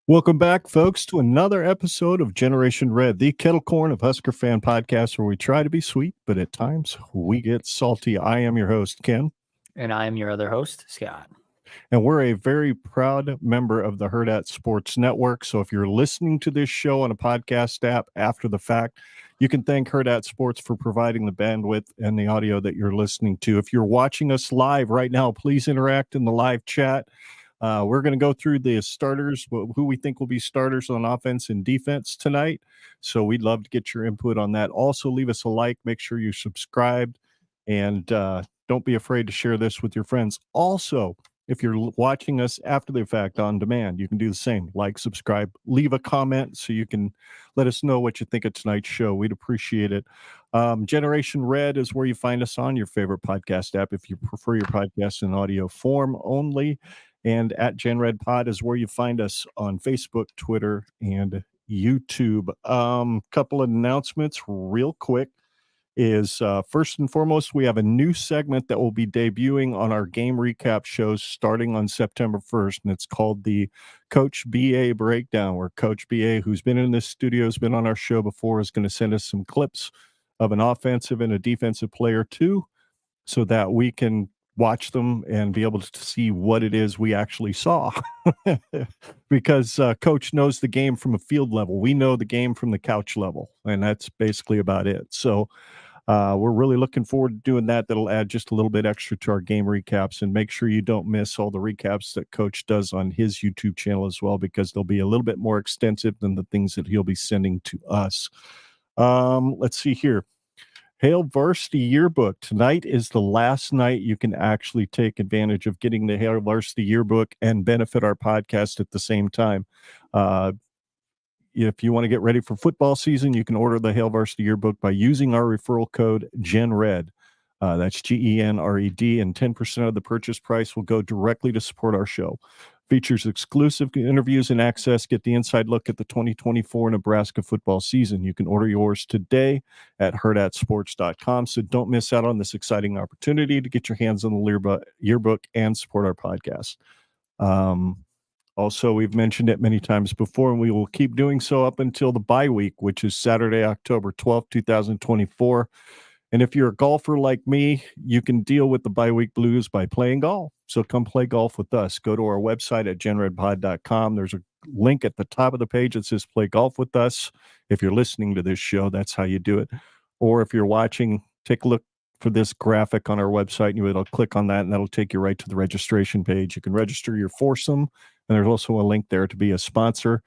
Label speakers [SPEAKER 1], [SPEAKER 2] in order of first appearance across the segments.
[SPEAKER 1] Welcome back, folks, to another episode of Generation Red, the kettle corn of Husker fan podcast, where we try to be sweet, but at times we get salty. I am your host, Ken.
[SPEAKER 2] And I am your other host, Scott.
[SPEAKER 1] And we're a very proud member of the Herd Sports Network. So if you're listening to this show on a podcast app after the fact, you can thank Herd Sports for providing the bandwidth and the audio that you're listening to. If you're watching us live right now, please interact in the live chat. We're going to go through the starters, who we think will be starters on offense and defense tonight. So we'd love to get your input on that. Also, leave us a like. Make sure you're subscribed. And don't be afraid to share this with your friends. Also, if you're watching us after the fact on demand, you can do the same. Like, subscribe, leave a comment so you can let us know what you think of tonight's show. We'd appreciate it. Generation Red is where you find us on your favorite podcast app if you prefer your podcast in audio form only. And at Gen Red Pod is where you find us on Facebook, Twitter, and YouTube. Couple of announcements real quick is first and foremost, we have a new segment that will be debuting on our game recap shows starting on September 1st, and it's called the Coach BA Breakdown, where Coach BA, who's been in this studio, has been on our show before, is going to send us some clips of an offensive and a defensive player too, so that we can watch them and be able to see what it is we actually saw. Because Coach knows the game from a field level. We know the game from the couch level, and that's basically about it. So we're really looking forward to doing that. That'll add just a little bit extra to our game recaps, and make sure you don't miss all the recaps that Coach does on his YouTube channel as well, because they'll be a little bit more extensive than the things that he'll be sending to us. Let's see here. Hail Varsity Yearbook. Tonight is the last night you can actually take advantage of getting the Hail Varsity Yearbook and benefit our podcast at the same time. If you want to get ready for football season, you can order the Hail Varsity Yearbook by using our referral code GENRED. That's GENRED, and 10% of the purchase price will go directly to support our show. Features exclusive interviews and access. Get the inside look at the 2024 Nebraska football season. You can order yours today at herdatsports.com. So don't miss out on this exciting opportunity to get your hands on the yearbook and support our podcast. Also, we've mentioned it many times before, and we will keep doing so up until the bye week, which is Saturday, October 12th, 2024. And if you're a golfer like me, you can deal with the bye week blues by playing golf. So come play golf with us. Go to our website at genredpod.com. There's a link at the top of the page that says play golf with us. If you're listening to this show, that's how you do it. Or if you're watching, take a look for this graphic on our website, and you'll click on that, and that'll take you right to the registration page. You can register your foursome, and there's also a link there to be a sponsor.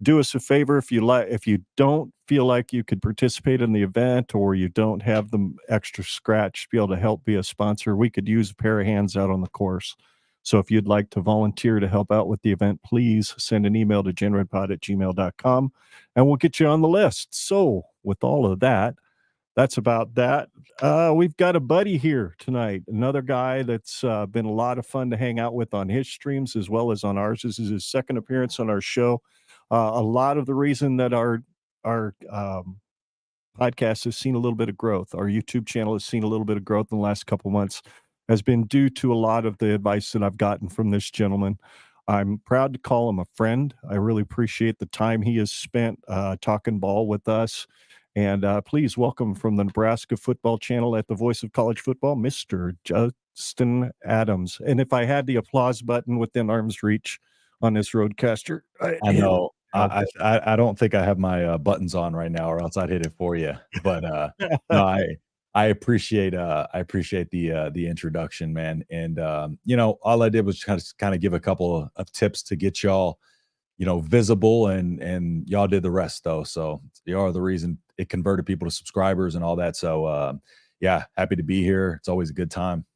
[SPEAKER 1] Do us a favor, if you don't feel like you could participate in the event, or you don't have the extra scratch to be able to help be a sponsor, we could use a pair of hands out on the course. So if you'd like to volunteer to help out with the event, please send an email to genredpod@gmail.com, and we'll get you on the list. So with all of that, that's about that. We've got a buddy here tonight, another guy that's been a lot of fun to hang out with on his streams as well as on ours. This is his second appearance on our show. A lot of the reason that our podcast has seen a little bit of growth, our YouTube channel has seen a little bit of growth in the last couple months, has been due to a lot of the advice that I've gotten from this gentleman. I'm proud to call him a friend. I really appreciate the time he has spent talking ball with us. And please welcome from the Nebraska Football channel at the Voice of College Football, Mr. Justin Adams. And if I had the applause button within arm's reach on this roadcaster,
[SPEAKER 3] I know. I don't think I have my buttons on right now, or else I'd hit it for you. But no, I appreciate the introduction, man. And all I did was kind of give a couple of tips to get y'all, visible, and y'all did the rest though. So you are the reason it converted people to subscribers and all that. So yeah, happy to be here. It's always a good time.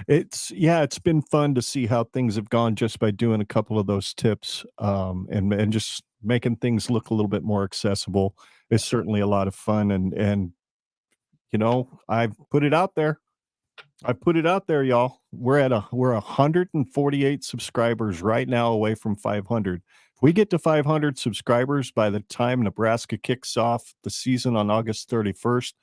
[SPEAKER 1] It's been fun to see how things have gone just by doing a couple of those tips, and just making things look a little bit more accessible. It's certainly a lot of fun, and I've put it out there. Y'all. We're 148 subscribers right now, away from 500. If we get to 500 subscribers by the time Nebraska kicks off the season on August 31st,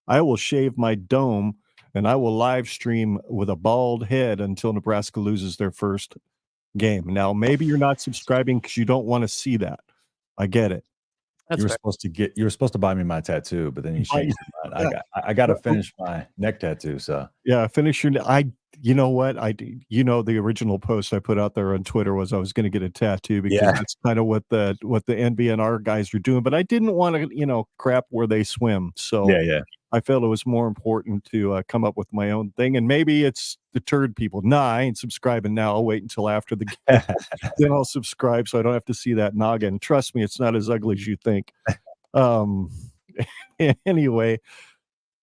[SPEAKER 1] I will shave my dome and I will live stream with a bald head until Nebraska loses their first game. Now, maybe you're not subscribing because you don't want to see that. I get it.
[SPEAKER 2] That's
[SPEAKER 3] You were
[SPEAKER 2] fair.
[SPEAKER 3] supposed to buy me my tattoo, but then you changed your mind. I got to finish my neck tattoo. So
[SPEAKER 1] Yeah, finish your. You know what? The original post I put out there on Twitter was I was going to get a tattoo because
[SPEAKER 3] yeah,
[SPEAKER 1] that's kind of what the NBNR guys are doing. But I didn't want to, crap where they swim. So
[SPEAKER 3] yeah.
[SPEAKER 1] I felt it was more important to come up with my own thing. And maybe it's deterred people. Nah, I ain't subscribing now. I'll wait until after the game. Then I'll subscribe so I don't have to see that noggin. Trust me, it's not as ugly as you think. Um, anyway.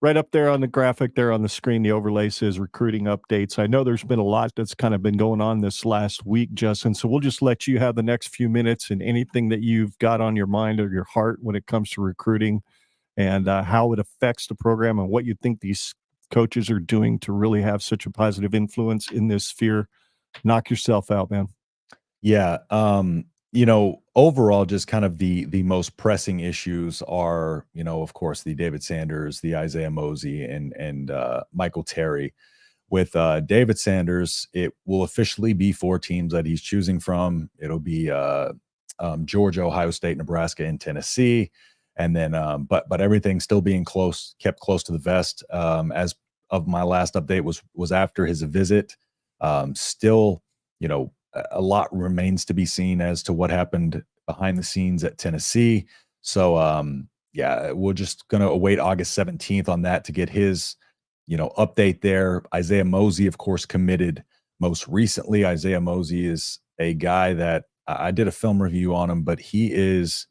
[SPEAKER 1] Right up there on the graphic there on the screen, the overlay says recruiting updates. I know there's been a lot that's kind of been going on this last week, Justin. So we'll just let you have the next few minutes and anything that you've got on your mind or your heart when it comes to recruiting and how it affects the program and what you think these coaches are doing to really have such a positive influence in this sphere. Knock yourself out, man.
[SPEAKER 3] Yeah. Overall, just kind of the most pressing issues are, of course, the David Sanders, the Isaiah Mozee, and Michael Terry. With David Sanders, it will officially be 4 teams that he's choosing from. It'll be Georgia, Ohio State, Nebraska, and Tennessee. And then, but everything's still being kept close to the vest. As of my last update was after his visit. Still, a lot remains to be seen as to what happened behind the scenes at Tennessee. So, we're just going to await August 17th on that to get his, update there. Isaiah Mozee, of course, committed most recently. Isaiah Mozee is a guy that I did a film review on him, but he is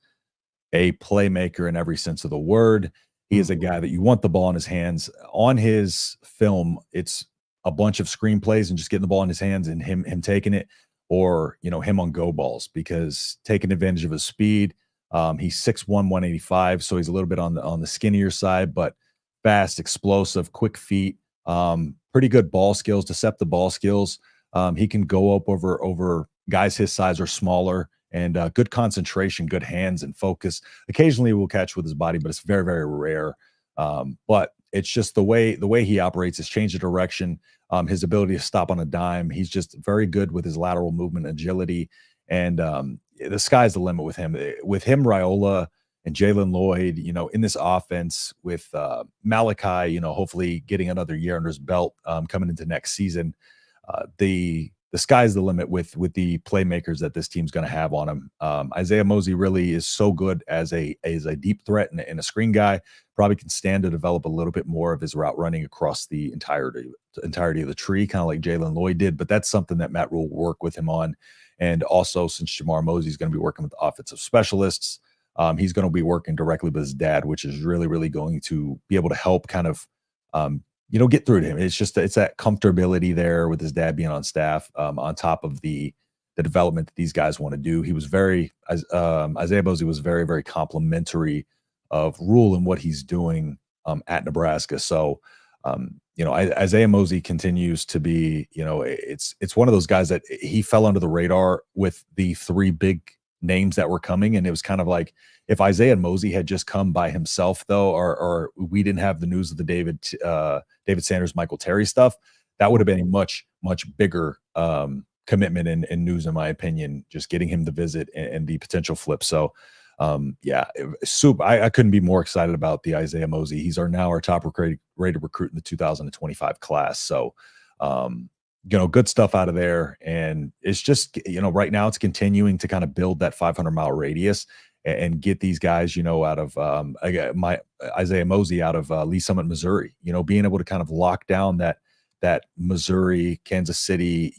[SPEAKER 3] a playmaker in every sense of the word. He is a guy that you want the ball in his hands. On his film, it's a bunch of screenplays and just getting the ball in his hands and him taking it, or him on go balls, because taking advantage of his speed. He's 6'1", 185, so he's a little bit on the skinnier side, but fast, explosive, quick feet, pretty good ball skills, deceptive ball skills. He can go up over guys his size or smaller, and good concentration, good hands and focus. Occasionally will catch with his body, but it's very, very rare. But it's just the way he operates, his change of direction, his ability to stop on a dime. He's just very good with his lateral movement, agility, and the sky's the limit with him. With him, Raiola and Jalen Lloyd, in this offense with Malachi, hopefully getting another year under his belt coming into next season. The sky's the limit with the playmakers that this team's going to have on him. Isaiah Mozee really is so good as a deep threat and a screen guy. Probably can stand to develop a little bit more of his route running across the entirety of the tree, kind of like Jalen Lloyd did. But that's something that Matt Rule will work with him on. And also, since Jamal Mosey is going to be working with the offensive specialists, he's going to be working directly with his dad, which is really, really going to be able to help kind of get through to him. It's that comfortability there with his dad being on staff, on top of the development that these guys want to do. He was Isaiah Mozee was very, very complimentary of Rule and what he's doing at Nebraska. So, Isaiah Mozee continues to be, it's one of those guys that he fell under the radar with the 3 big names that were coming. And it was kind of like, if Isaiah Mozee had just come by himself, though, or we didn't have the news of the David Sanders, Michael Terry stuff, that would have been a much, much bigger commitment and news, in my opinion, just getting him the visit and the potential flip. So, I couldn't be more excited about the Isaiah Mozee. He's our top rated recruit in the 2025 class. So, good stuff out of there. And it's just, right now it's continuing to kind of build that 500-mile radius and get these guys, out of Isaiah Mozee out of Lee Summit, Missouri, being able to kind of lock down that Missouri, Kansas City,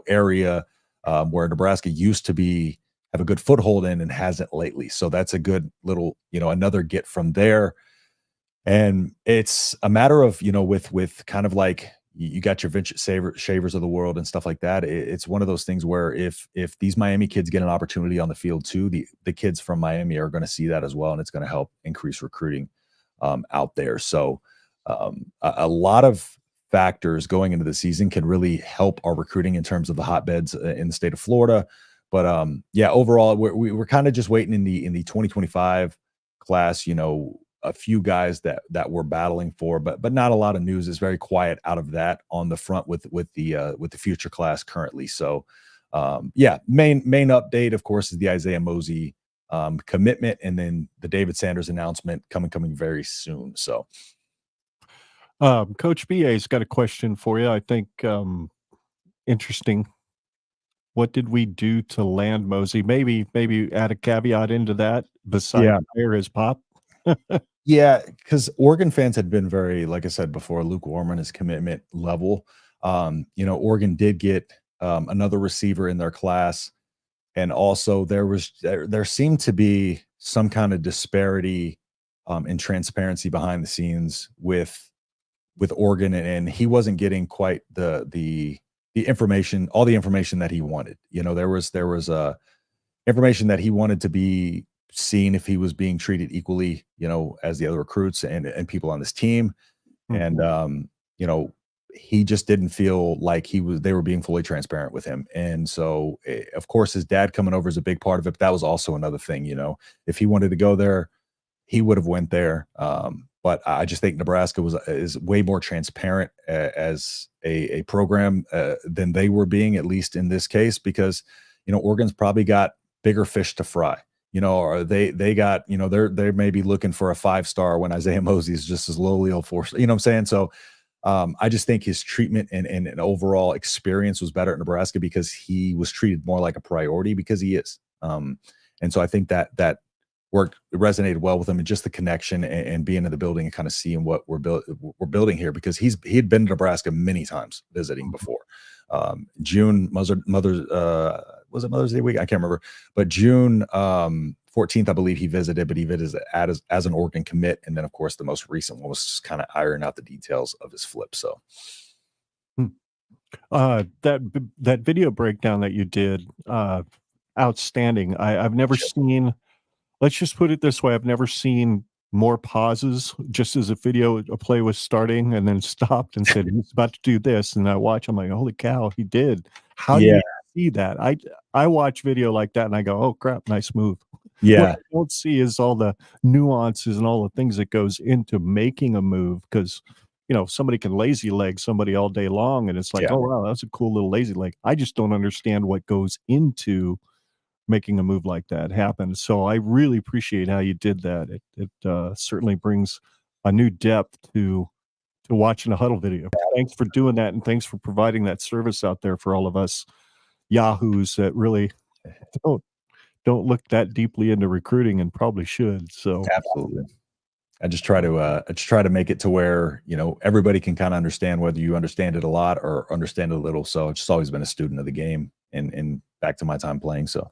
[SPEAKER 3] area where Nebraska used to have a good foothold in and hasn't lately. So that's a good little, another get from there. And it's a matter of, with kind of like, you got your Vincent Shavers of the world and stuff like that. It's one of those things where if these Miami kids get an opportunity on the field too, the kids from Miami are going to see that as well, and it's going to help increase recruiting out there. So a lot of factors going into the season can really help our recruiting in terms of the hotbeds in the state of Florida. But overall, we're kind of just waiting in the 2025 class. a few guys that we're battling for, but not a lot of news. It's very quiet out of that on the front with the future class currently. So yeah, main update, of course, is the Isaiah Mozee commitment, and then the David Sanders announcement coming very soon. So
[SPEAKER 1] Coach BA's got a question for you. I think interesting. What did we do to land Mosey? Maybe add a caveat into that besides fire his pop.
[SPEAKER 3] yeah, because Oregon fans had been very, like I said before, lukewarm on his commitment level. Oregon did get another receiver in their class, and also there seemed to be some kind of disparity in transparency behind the scenes with Oregon, and he wasn't getting quite the information, all the information that he wanted. There was information that he wanted to be seen if he was being treated equally, as the other recruits and people on this team.
[SPEAKER 1] Mhm.
[SPEAKER 3] And he just didn't feel like they were being fully transparent with him. And so of course his dad coming over is a big part of it, but that was also another thing. If he wanted to go there, he would have went there. But I just think Nebraska is way more transparent as a program than they were being, at least in this case, because Oregon's probably got bigger fish to fry. Or they got they may be looking for a 5-star when Isaiah Mozee is just as lowly a 4. You know what I'm saying? So I just think his treatment and overall experience was better at Nebraska because he was treated more like a priority because he is. And so I think that it resonated well with him, and just the connection and being in the building and kind of seeing what we're building here, because he had been to Nebraska many times visiting before. June was it Mother's Day week? I can't remember, but June 14th, I believe he visited, but he visited as an Oregon commit. And then of course the most recent one was just kind of ironing out the details of his flip. So
[SPEAKER 1] that video breakdown that you did, outstanding. I've never seen, let's just put it this way, I've never seen more pauses just as a play was starting and then stopped and said he's about to do this, and I watch, I'm like, holy cow, he did. How do you see that? I watch video like that and I go, oh crap, nice move. What I don't see is all the nuances and all the things that goes into making a move, because somebody can lazy leg somebody all day long and it's like, oh wow, that's a cool little lazy leg. I just don't understand what goes into making a move like that happen. So I really appreciate how you did that. It certainly brings a new depth to watching a huddle video. Thanks for doing that, and thanks for providing that service out there for all of us yahoos that really don't look that deeply into recruiting and probably should. So
[SPEAKER 3] absolutely. I just try to make it to where, everybody can kind of understand, whether you understand it a lot or understand it a little. So I've just always been a student of the game and back to my time playing. So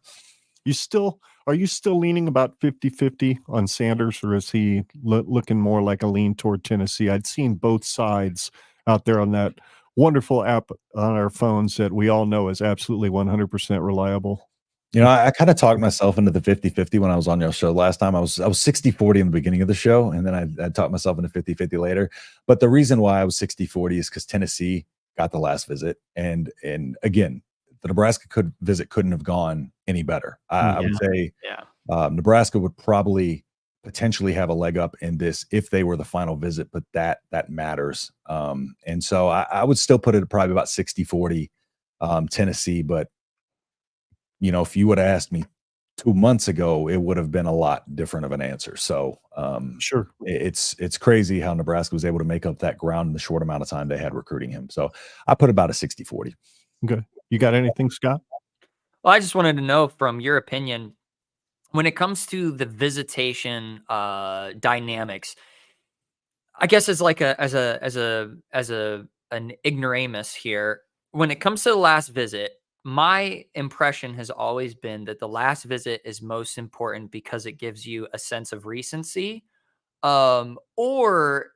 [SPEAKER 3] are you still leaning about 50-50 on Sanders, or is he looking more like a lean toward Tennessee? I'd seen both sides out there on that wonderful app on our phones that we all know is absolutely 100% reliable. I kind of talked myself into the 50-50 when I was on your show last time. I was 60-40 in the beginning of the show, and then I talked myself into 50-50 later. But the reason why I was 60-40 is because Tennessee got the last visit. And again, the Nebraska visit couldn't have gone any better. I would say Nebraska would probably potentially have a leg up in this if they were the final visit, but that matters. And so I would still put it at probably about 60-40 Tennessee. But if you would have asked me 2 months ago, it would have been a lot different of an answer. So
[SPEAKER 1] sure,
[SPEAKER 3] it's crazy how Nebraska was able to make up that ground in the short amount of time they had recruiting him. So I put about a 60-40.
[SPEAKER 1] Okay. You got anything, Scott?
[SPEAKER 2] Well, I just wanted to know from your opinion, when it comes to the visitation dynamics, I guess as like an ignoramus here, when it comes to the last visit, my impression has always been that the last visit is most important because it gives you a sense of recency. Or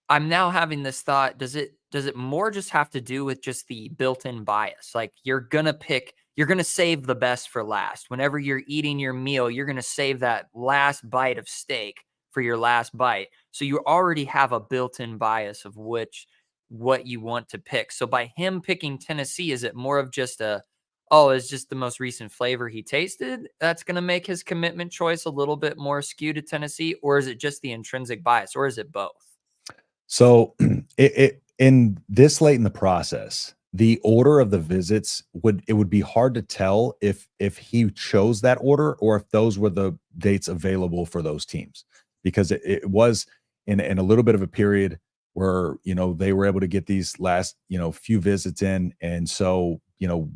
[SPEAKER 2] I'm now having this thought, does it more just have to do with just the built-in bias? Like you're going to save the best for last. Whenever you're eating your meal, you're going to save that last bite of steak for your last bite. So you already have a built-in bias of what you want to pick. So by him picking Tennessee, is it more of just oh, it's just the most recent flavor he tasted that's going to make his commitment choice a little bit more skewed to Tennessee? Or is it just the intrinsic bias, or is it both?
[SPEAKER 3] So it in this late in the process, the order of the visits would be hard to tell if he chose that order or if those were the dates available for those teams, because it was in a little bit of a period where they were able to get these last few visits in, and so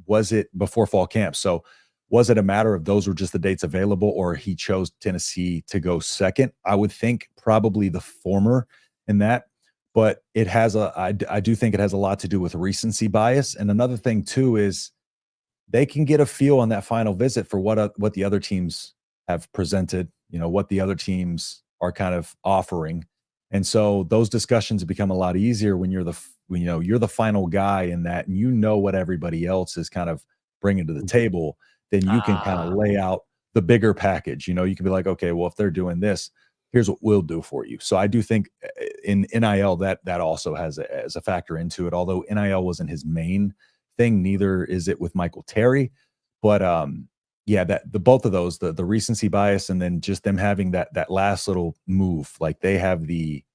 [SPEAKER 3] was it before fall camp? So was it a matter of those were just the dates available, or he chose Tennessee to go second? I would think probably the former in that. But it has I do think it has a lot to do with recency bias. And another thing too is they can get a feel on that final visit for what the other teams have presented, what the other teams are kind of offering. And so those discussions become a lot easier when you're the final guy in that, and what everybody else is kind of bringing to the table. Then you can kind of lay out the bigger package. You can be like, okay, well, if they're doing this, here's what we'll do for you. So I do think in NIL that also has a factor into it. Although NIL wasn't his main thing, neither is it with Michael Terry. But yeah, that the both of those, the recency bias, and then just them having that last little move, like they have the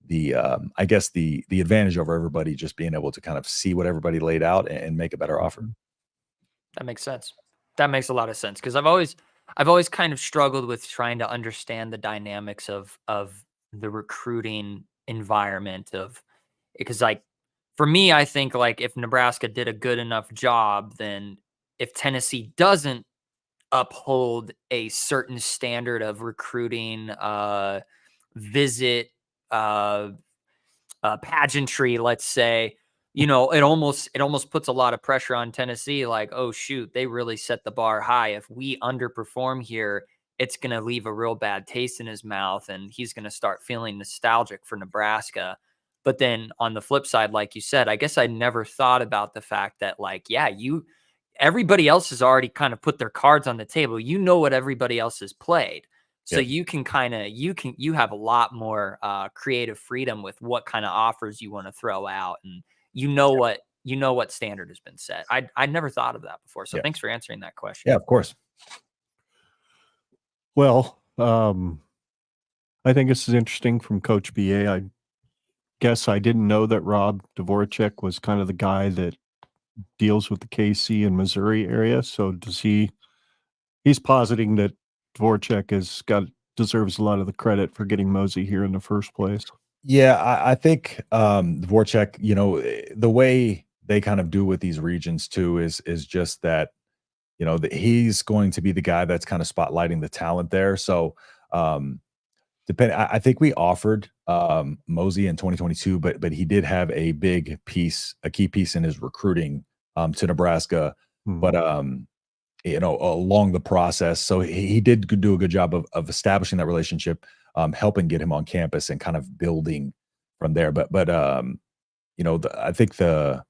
[SPEAKER 3] I guess the advantage over everybody, just being able to kind of see what everybody laid out and make a better offer.
[SPEAKER 2] That makes sense. That makes a lot of sense, because I've always kind of struggled with trying to understand the dynamics of the recruiting environment because like for me, I think like if Nebraska did a good enough job, then if Tennessee doesn't uphold a certain standard of recruiting, visit, pageantry, let's say, it almost puts a lot of pressure on Tennessee. Like, oh shoot, they really set the bar high. If we underperform here, it's going to leave a real bad taste in his mouth, and he's going to start feeling nostalgic for Nebraska. But then on the flip side, like you said, I guess I never thought about the fact that, like, yeah, everybody else has already kind of put their cards on the table. What everybody else has played. So
[SPEAKER 3] Yep.
[SPEAKER 2] you have a lot more creative freedom with what kind of offers you want to throw out, and what standard has been set. I never thought of that before. So
[SPEAKER 3] Yeah.
[SPEAKER 2] thanks for answering that question.
[SPEAKER 3] Yeah, of course.
[SPEAKER 1] Well, I think this is interesting from Coach BA. I guess I didn't know that Rob Dvorak was kind of the guy that deals with the KC and Missouri area. So he's positing that Dvorak deserves a lot of the credit for getting Mozee here in the first place.
[SPEAKER 3] Yeah, I think Dvorak, the way they kind of do with these regions too is just that, that he's going to be the guy that's kind of spotlighting the talent there. So I think we offered Mozee in 2022, but he did have a key piece in his recruiting to Nebraska. But along the process, so he did do a good job of establishing that relationship, helping get him on campus and kind of building from there. But I think the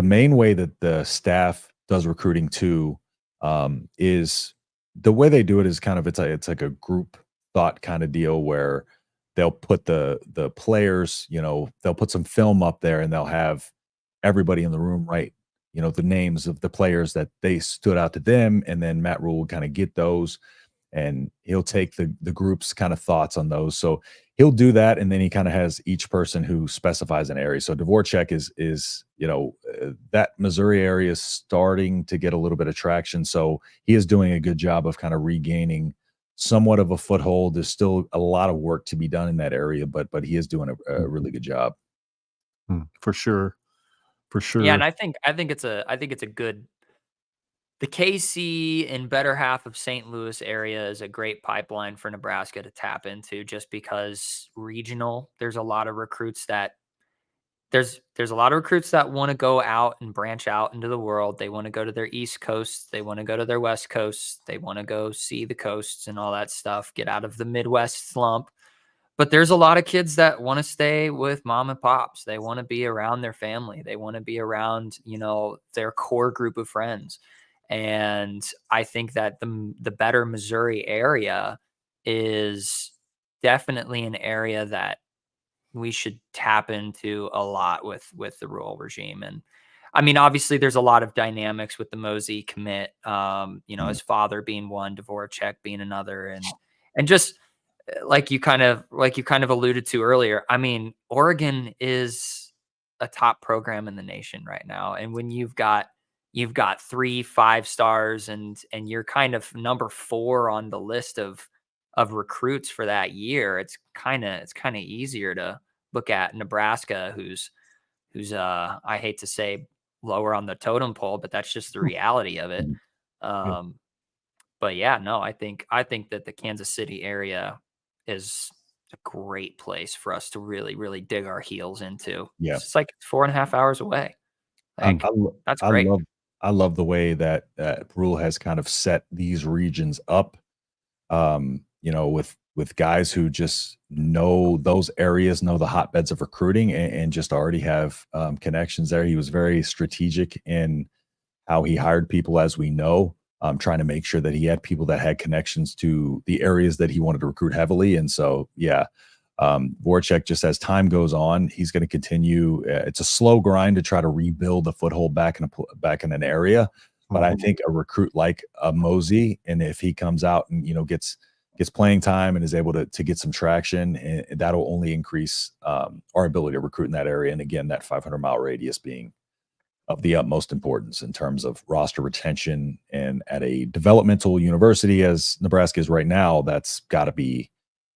[SPEAKER 3] main way that the staff does recruiting too is the way they do it is kind of it's like a group thought kind of deal where they'll put the players, they'll put some film up there and they'll have everybody in the room write, the names of the players that they stood out to them, and then Matt Rule will kind of get those and he'll take the group's kind of thoughts on those. So he'll do that, and then he kind of has each person who specifies an area. So Dvorak is that Missouri area is starting to get a little bit of traction. So he is doing a good job of kind of regaining somewhat of a foothold. There's still a lot of work to be done in that area, but he is doing a really good job.
[SPEAKER 1] For sure.
[SPEAKER 2] Yeah, and I think it's a good. The KC and better half of St. Louis area is a great pipeline for Nebraska to tap into, just because regional. There's a lot of recruits that want to go out and branch out into the world. They want to go to their East Coast. They want to go to their West Coast. They want to go see the coasts and all that stuff, get out of the Midwest slump. But there's a lot of kids that want to stay with mom and pops. They want to be around their family. They want to be around, their core group of friends. And I think that the better Missouri area is definitely an area that we should tap into a lot with the Rule regime. And I mean, obviously there's a lot of dynamics with the Mozee commit, his father being one, Dvorak being another, and just like you kind of alluded to earlier. I mean, Oregon is a top program in the nation right now. And when you've got 3 5-stars and you're kind of number 4 on the list of recruits for that year, it's kind of easier to look at Nebraska, who's I hate to say lower on the totem pole, but that's just the reality of it. But yeah, no, I think that the Kansas City area is a great place for us to really, really dig our heels into.
[SPEAKER 3] Yeah.
[SPEAKER 2] It's just like 4.5 hours away. Like, that's great.
[SPEAKER 3] I love the way that Rule has kind of set these regions up, with guys who just know those areas, know the hotbeds of recruiting, and just already have connections there. He was very strategic in how he hired people, as we know, trying to make sure that he had people that had connections to the areas that he wanted to recruit heavily. And so, yeah, Voracek, just as time goes on, he's going to continue. It's a slow grind to try to rebuild a foothold back in an area. But I think a recruit like Mozee, and if he comes out and gets playing time and is able to get some traction, and that'll only increase our ability to recruit in that area. And again, that 500-mile radius being of the utmost importance in terms of roster retention. And at a developmental university as Nebraska is right now, that's got to be,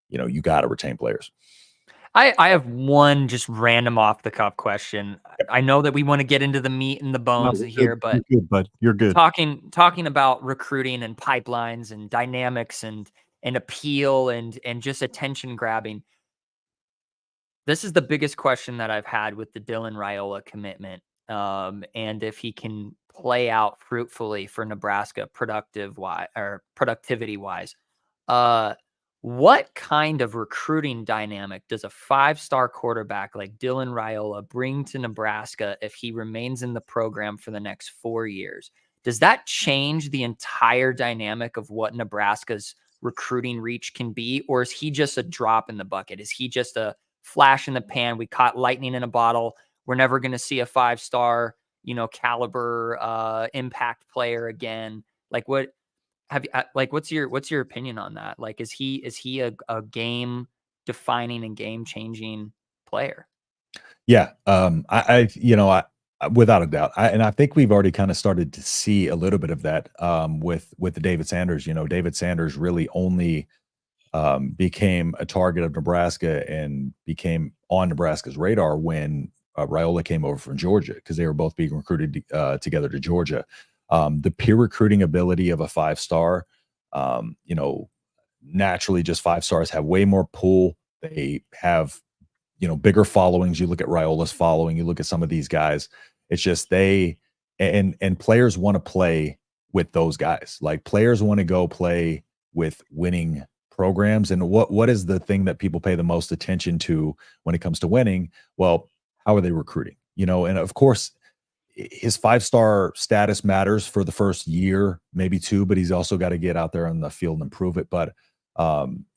[SPEAKER 3] you got to retain players.
[SPEAKER 2] I have one just random off the cuff question. I know that we want to get into the meat and the bones here, but
[SPEAKER 1] you're good, bud. You're good.
[SPEAKER 2] Talking about recruiting and pipelines and dynamics and appeal and just attention grabbing. This is the biggest question that I've had with the Dylan Raiola commitment. And if he can play out fruitfully for Nebraska productivity wise. What kind of recruiting dynamic does a 5-star quarterback like Dylan Raiola bring to Nebraska if he remains in the program for the next 4 years? Does that change the entire dynamic of what Nebraska's recruiting reach can be? Or is he just a drop in the bucket? Is he just a flash in the pan? We caught lightning in a bottle. We're never going to see a 5-star, caliber impact player again. Like what? What's your opinion on that? Like, is he a game defining and game changing player?
[SPEAKER 3] Yeah. I without a doubt. I think we've already kind of started to see a little bit of that with the David Sanders. David Sanders really only became a target of Nebraska and became on Nebraska's radar when Raiola came over from Georgia, because they were both being recruited together to Georgia. The peer recruiting ability of a 5-star, naturally just 5-stars have way more pull. They have, bigger followings. You look at Raiola's following, you look at some of these guys, it's just and players want to play with those guys. Like, players want to go play with winning programs. And what is the thing that people pay the most attention to when it comes to winning? Well, how are they recruiting? And of course, his 5-star status matters for the first year, maybe 2, but he's also got to get out there on the field and improve it. But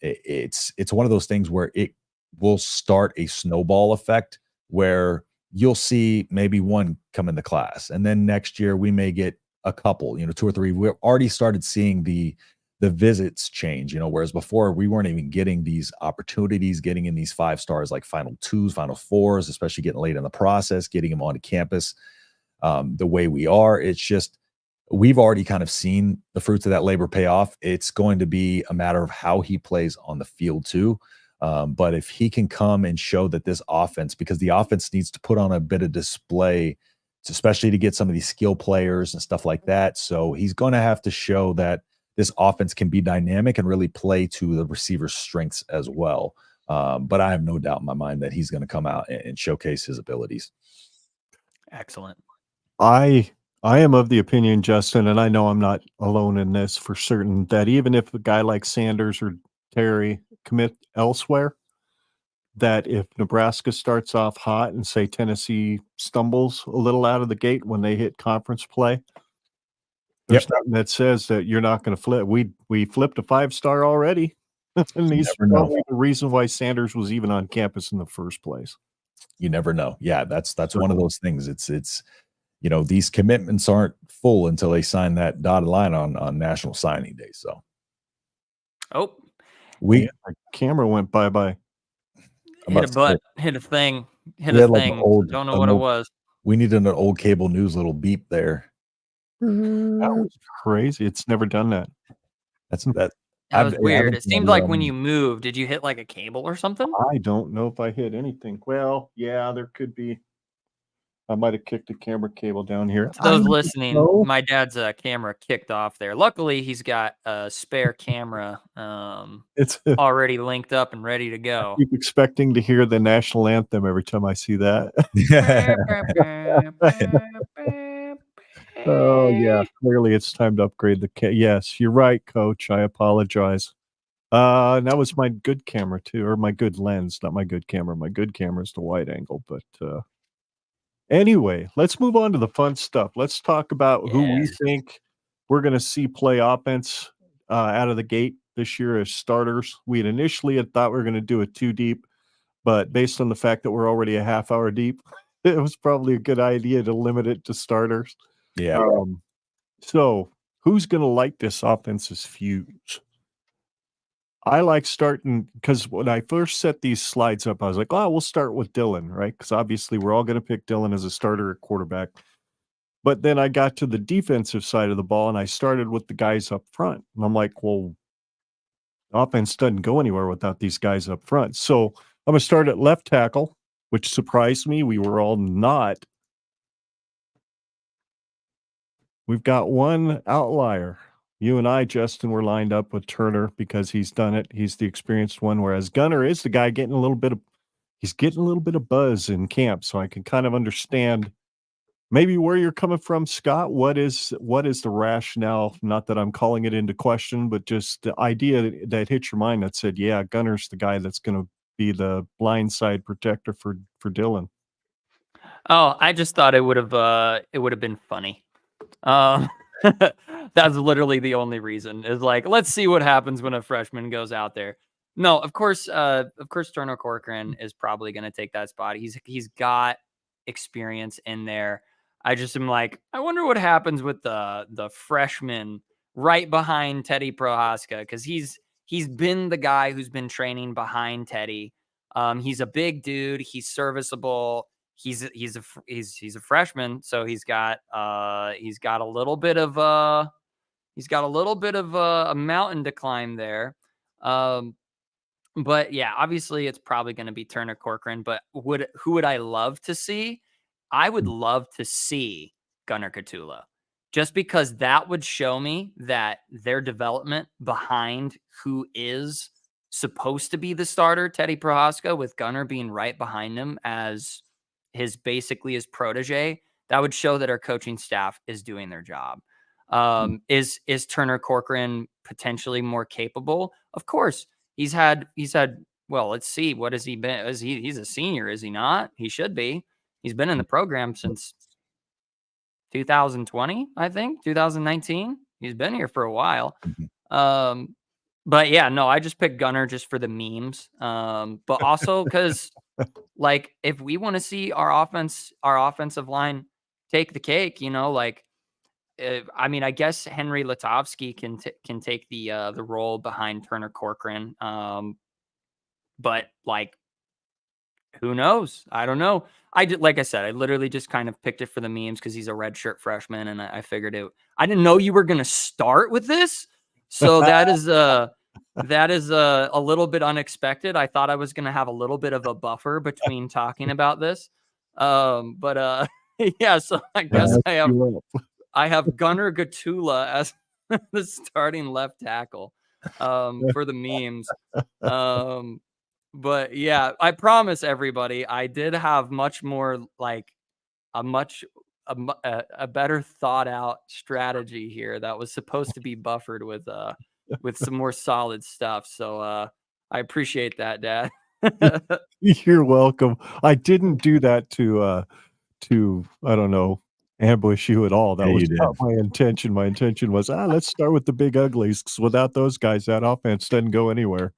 [SPEAKER 3] it's one of those things where it will start a snowball effect where you'll see maybe 1 come in the class, and then next year we may get a couple, 2 or 3. We've already started seeing the visits change, whereas before we weren't even getting these opportunities, getting in these 5-stars, like final 2s, final 4s, especially getting late in the process, getting them onto campus. The way we are, it's just, we've already kind of seen the fruits of that labor pay off. It's going to be a matter of how he plays on the field too. But if he can come and show that this offense, because the offense needs to put on a bit of display, especially to get some of these skill players and stuff like that. So he's going to have to show that this offense can be dynamic and really play to the receiver's strengths as well. But I have no doubt in my mind that he's going to come out and showcase his abilities.
[SPEAKER 2] Excellent.
[SPEAKER 1] I am of the opinion, Justin, and I know I'm not alone in this for certain, that even if a guy like Sanders or Terry commit elsewhere, that if Nebraska starts off hot and say Tennessee stumbles a little out of the gate when they hit conference play, there's nothing that says that you're not going to flip. We flipped a 5-star already. And he's probably the reason why Sanders was even on campus in the first place.
[SPEAKER 3] You never know. Yeah, that's one of those things. It's these commitments aren't full until they sign that dotted line on National Signing Day. So,
[SPEAKER 1] the camera went bye-bye.
[SPEAKER 2] Hit a butt, hit a thing, hit
[SPEAKER 3] we
[SPEAKER 2] a
[SPEAKER 3] had like
[SPEAKER 2] thing. Don't know
[SPEAKER 3] an
[SPEAKER 2] what it
[SPEAKER 3] old-
[SPEAKER 2] was.
[SPEAKER 3] We needed an old cable news little beep there.
[SPEAKER 1] That was crazy. It's never done that.
[SPEAKER 2] That was weird. It seemed like when you moved, did you hit like a cable or something?
[SPEAKER 1] I don't know if I hit anything. Well, yeah, there could be. I might have kicked a camera cable down here.
[SPEAKER 2] To those listening, my dad's camera kicked off there. Luckily, he's got a spare camera
[SPEAKER 1] It's
[SPEAKER 2] already linked up and ready to go.
[SPEAKER 1] I keep expecting to hear the national anthem every time I see that. Oh, yeah. Clearly, it's time to upgrade the Yes, you're right, Coach. I apologize. That was my good camera, too, or my good lens, not my good camera. My good camera is the wide angle, but anyway, let's move on to the fun stuff. Let's talk about who we think we're going to see play offense out of the gate this year as starters. We had initially thought we were going to do a 2 deep, but based on the fact that we're already a half hour deep, it was probably a good idea to limit it to starters.
[SPEAKER 3] Yeah.
[SPEAKER 1] So who's going to light this offense's fuse? I like starting because when I first set these slides up, I was like, we'll start with Dylan, right? Because obviously we're all going to pick Dylan as a starter at quarterback. But then I got to the defensive side of the ball and I started with the guys up front. And I'm like, well, offense doesn't go anywhere without these guys up front. So I'm going to start at left tackle, which surprised me. We were all not. We've got one outlier. You and I, Justin, were lined up with Turner because he's done it. He's the experienced one, whereas Gunner is the guy getting a little bit of buzz in camp. So I can kind of understand maybe where you're coming from, Scott. What is the rationale? Not that I'm calling it into question, but just the idea that hit your mind that said, yeah, Gunner's the guy that's going to be the blindside protector for Dylan.
[SPEAKER 2] Oh, I just thought it would have been funny. That's literally the only reason, is like, let's see what happens when a freshman goes out there. No, of course Turner Corcoran is probably going to take that spot. He's got experience in there. I just am like, I wonder what happens with the freshman right behind Teddy Prohaska, because he's been the guy who's been training behind Teddy. He's a big dude. He's serviceable. He's a freshman, so he's got a little bit of a mountain to climb there. But yeah, obviously it's probably going to be Turner Corcoran. But who would I love to see? I would love to see Gunnar Katula, just because that would show me that their development behind who is supposed to be the starter, Teddy Prohaska, with Gunnar being right behind him as his protege, that would show that our coaching staff is doing their job. Is Turner Corcoran potentially more capable? Of course. He's had, well, let's see. What has he been? He's a senior, is he not? He should be. He's been in the program since 2020, I think, 2019. He's been here for a while. But yeah, no, I just picked Gunnar just for the memes. But also because, like, if we want to see our offensive line take the cake, I mean, I guess Henry Latovsky can take the role behind Turner Corcoran. But like, who knows? I don't know. Like I said, I literally just kind of picked it for the memes because he's a redshirt freshman, and I figured it. I didn't know you were going to start with this, so that is a little bit unexpected. I thought I was going to have a little bit of a buffer between talking about this, but yeah. So I guess I have Gunnar Gatula as the starting left tackle for the memes. But yeah, I promise everybody, I did have much more like a better thought out strategy here that was supposed to be buffered with some more solid stuff. So I appreciate that, Dad.
[SPEAKER 1] You're welcome. I didn't do that to I don't know, ambush you at all. That was not my intention. My intention was, let's start with the big uglies, because without those guys, that offense doesn't go anywhere.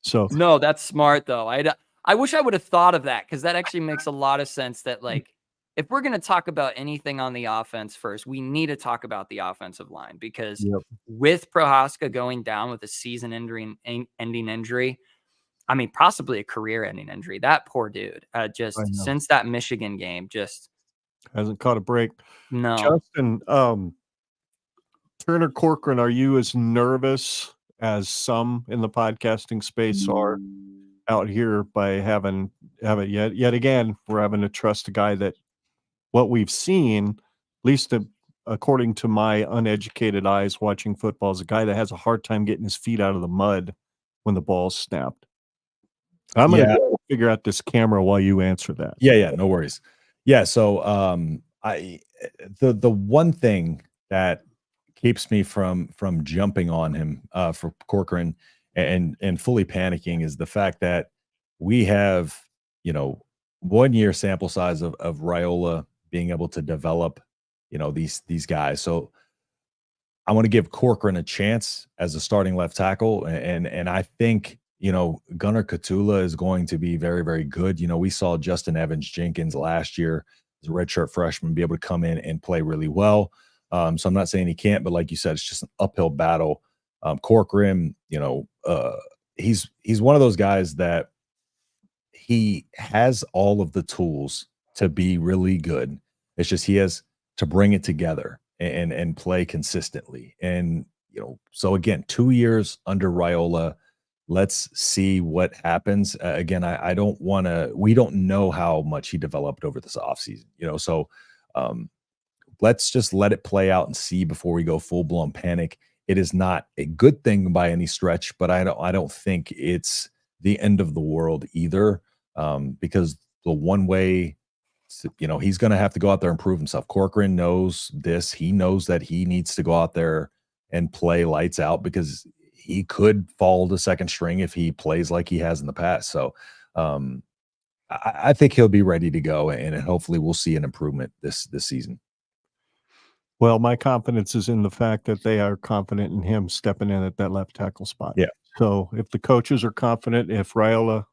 [SPEAKER 1] So
[SPEAKER 2] no, that's smart though. I wish I would have thought of that, because that actually makes a lot of sense. That like if we're going to talk about anything on the offense first, we need to talk about the offensive line, because with Prohaska going down with a season-ending injury, I mean, possibly a career-ending injury, that poor dude, just since that Michigan game, just
[SPEAKER 1] hasn't caught a break.
[SPEAKER 2] No.
[SPEAKER 1] Justin, Turner Corcoran, are you as nervous as some in the podcasting space are out here by having yet again, we're having to trust a guy that what we've seen, at least according to my uneducated eyes watching football, is a guy that has a hard time getting his feet out of the mud when the ball's snapped. I'm going to figure out this camera while you answer that.
[SPEAKER 3] Yeah, no worries. Yeah, so the one thing that keeps me from jumping on him for Corcoran and fully panicking is the fact that we have, 1 year sample size of Raiola being able to develop, these guys. So I want to give Corcoran a chance as a starting left tackle, and I think Gunnar Katula is going to be very, very good. We saw Justin Evans Jenkins last year as a redshirt freshman be able to come in and play really well. So I'm not saying he can't, but like you said, it's just an uphill battle. Corcoran, he's one of those guys that he has all of the tools to be really good. It's just he has to bring it together and play consistently. And so again, 2 years under Raiola. Let's see what happens. Again, I don't want to. We don't know how much he developed over this offseason. So let's just let it play out and see before we go full blown panic. It is not a good thing by any stretch, but I don't think it's the end of the world either. Because the one way, he's going to have to go out there and prove himself. Corcoran knows this. He knows that he needs to go out there and play lights out, because he could fall to second string if he plays like he has in the past. So I think he'll be ready to go, and hopefully we'll see an improvement this season.
[SPEAKER 1] Well, my confidence is in the fact that they are confident in him stepping in at that left tackle spot.
[SPEAKER 3] Yeah.
[SPEAKER 1] So if the coaches are confident, if Raiola,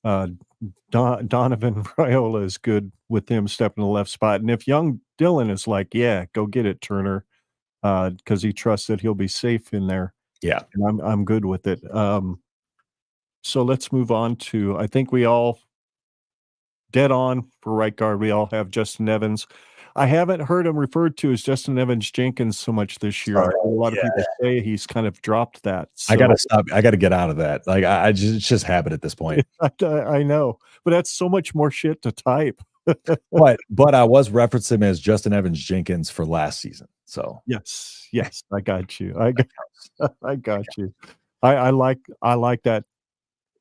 [SPEAKER 1] Donovan Raiola is good with him stepping in the left spot, and if young Dylan is like, yeah, go get it, Turner, because he trusts that he'll be safe in there.
[SPEAKER 3] Yeah,
[SPEAKER 1] and I'm good with it. So let's move on to, I think we all dead on for right guard. We all have Justin Evans. I haven't heard him referred to as Justin Evans Jenkins so much this year.
[SPEAKER 3] Sorry.
[SPEAKER 1] A lot of people say he's kind of dropped that. So.
[SPEAKER 3] I gotta stop. I gotta get out of that. Like it's just habit at this point.
[SPEAKER 1] I know, but that's so much more shit to type.
[SPEAKER 3] but I was referencing him as Justin Evans Jenkins for last season. So
[SPEAKER 1] yes, I got you. I got you. I like that.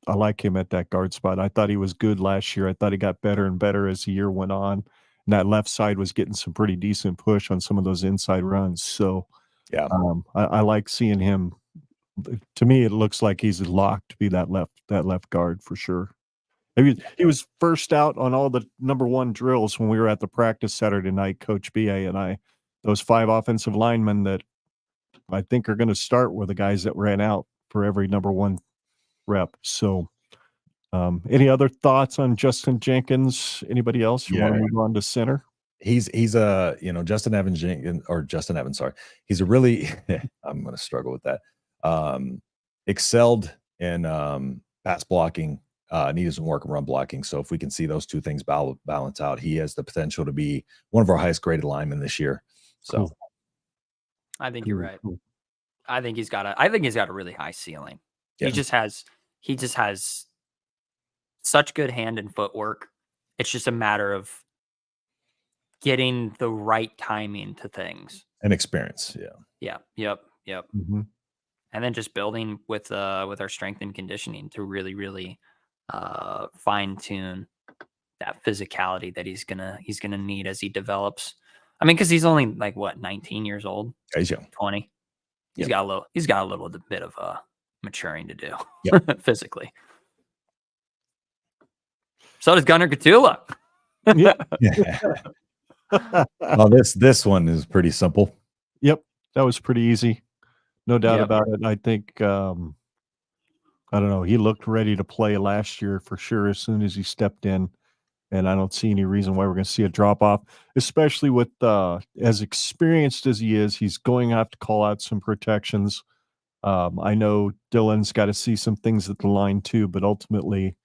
[SPEAKER 1] I like him at that guard spot. I thought he was good last year. I thought he got better and better as the year went on. And that left side was getting some pretty decent push on some of those inside runs. So
[SPEAKER 3] yeah,
[SPEAKER 1] I like seeing him. To me, it looks like he's locked to be that left guard for sure. He was first out on all the number one drills when we were at the practice Saturday night, Coach BA and I. Those 5 offensive linemen that I think are going to start were the guys that ran out for every number one rep. So any other thoughts on Justin Jenkins? Anybody else? You want to move on to center?
[SPEAKER 3] He's a Justin Evans Jenkins, or Justin Evans, sorry. He's a really I'm going to struggle with that. Excelled in pass blocking. Needed some work in run blocking. So if we can see those two things balance out, he has the potential to be one of our highest graded linemen this year. So
[SPEAKER 1] cool.
[SPEAKER 2] I think you're right. Cool. I think he's got a really high ceiling. Yeah. He just has such good hand and footwork. It's just a matter of getting the right timing to things
[SPEAKER 3] and experience.
[SPEAKER 2] Yep. Mm-hmm. And then just building with our strength and conditioning to really, really fine tune that physicality that he's gonna need as he develops. I mean, because he's only like 19 years old.
[SPEAKER 3] He's young.
[SPEAKER 2] 20. He's got a little bit of maturing to do physically. So does Gunnar Katula.
[SPEAKER 3] Well, this one is pretty simple.
[SPEAKER 1] Yep, that was pretty easy, no doubt about it. I think I don't know. He looked ready to play last year for sure as soon as he stepped in. And I don't see any reason why we're going to see a drop off, especially with as experienced as he is. He's going to have to call out some protections. I know Dylan's got to see some things at the line too, but ultimately,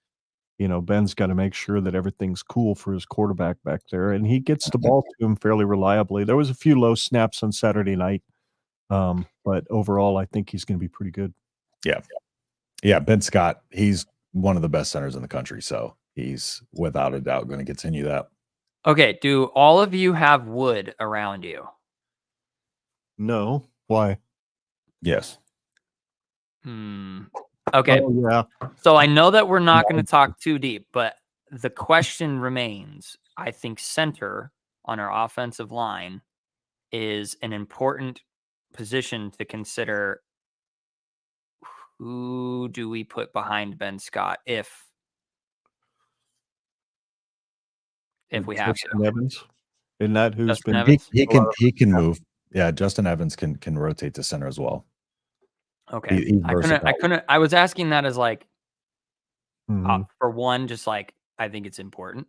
[SPEAKER 1] Ben's got to make sure that everything's cool for his quarterback back there, and he gets the ball to him fairly reliably. There was a few low snaps on Saturday night, but overall, I think he's going to be pretty good.
[SPEAKER 3] Yeah. Ben Scott, he's one of the best centers in the country, so he's without a doubt going to continue that.
[SPEAKER 2] Okay, do all of you have wood around you?
[SPEAKER 1] No, why?
[SPEAKER 3] Yes.
[SPEAKER 2] Okay.
[SPEAKER 1] Oh, yeah.
[SPEAKER 2] So I know that we're not going to talk too deep, but the question remains. I think center on our offensive line is an important position to consider. Who do we put behind Ben Scott if we have
[SPEAKER 1] Justin
[SPEAKER 2] to?
[SPEAKER 1] Evans. Isn't that who's
[SPEAKER 2] Justin
[SPEAKER 1] been?
[SPEAKER 2] Evans?
[SPEAKER 3] He can move. Yeah, Justin Evans can rotate to center as well.
[SPEAKER 2] Okay.
[SPEAKER 3] He's
[SPEAKER 2] I couldn't. I was asking that as like, for one, just like I think it's important.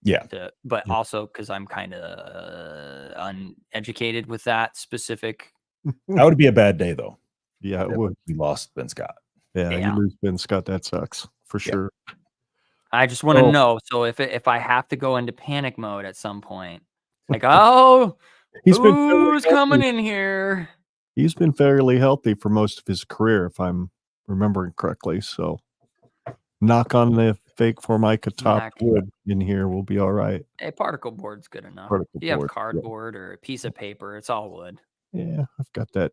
[SPEAKER 3] Yeah.
[SPEAKER 2] But also because I'm kind of uneducated with that specific.
[SPEAKER 3] That would be a bad day, though.
[SPEAKER 1] Yeah, it would.
[SPEAKER 3] We lost Ben Scott.
[SPEAKER 1] Yeah, you lose Ben Scott. That sucks for sure.
[SPEAKER 2] I just want to know. So if I have to go into panic mode at some point, like, who's coming in here?
[SPEAKER 1] He's been fairly healthy for most of his career, if I'm remembering correctly. So, knock on the fake Formica top wood in here. We'll be all right.
[SPEAKER 2] A particle board's good enough. If you have cardboard or a piece of paper, it's all wood.
[SPEAKER 1] Yeah, I've got that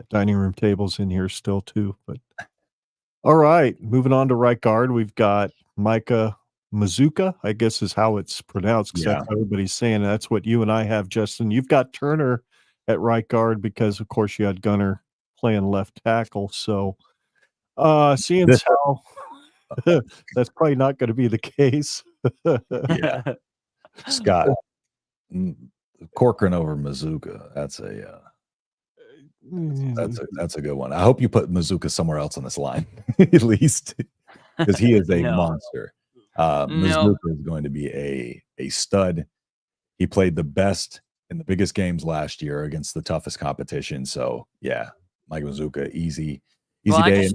[SPEAKER 1] dining room table's in here still too. But all right, moving on to right guard, we've got Micah Mazuka, I guess is how it's pronounced, because that's how everybody's saying it. That's what you and I have, Justin. You've got Turner at right guard because, of course, you had Gunner playing left tackle. So, seeing as how that's probably not going to be the case.
[SPEAKER 3] Yeah, Scott Corcoran over Mazuka. That's a good one. I hope you put Mazuka somewhere else on this line, at least, because he is a monster. Mazuka is going to be a stud. He played the best in the biggest games last year against the toughest competition. So yeah, Mike Mazuka, easy day.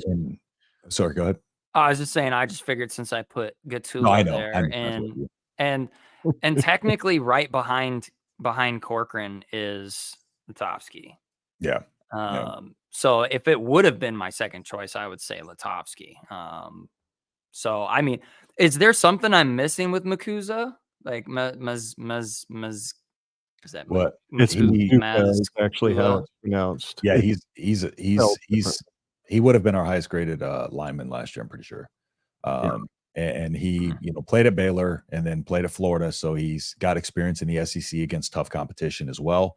[SPEAKER 3] Sorry, go ahead.
[SPEAKER 2] I was just saying, I just figured since I put Gatula there, and technically right behind Corcoran is Latovsky.
[SPEAKER 3] Yeah.
[SPEAKER 2] So if it would have been my second choice, I would say Latovsky. So I mean, is there something I'm missing with Makuza? Like Maz is that
[SPEAKER 3] what?
[SPEAKER 1] It's actually how it's pronounced.
[SPEAKER 3] Yeah, he would have been our highest graded lineman last year, I'm pretty sure. And he, played at Baylor and then played at Florida, so he's got experience in the SEC against tough competition as well.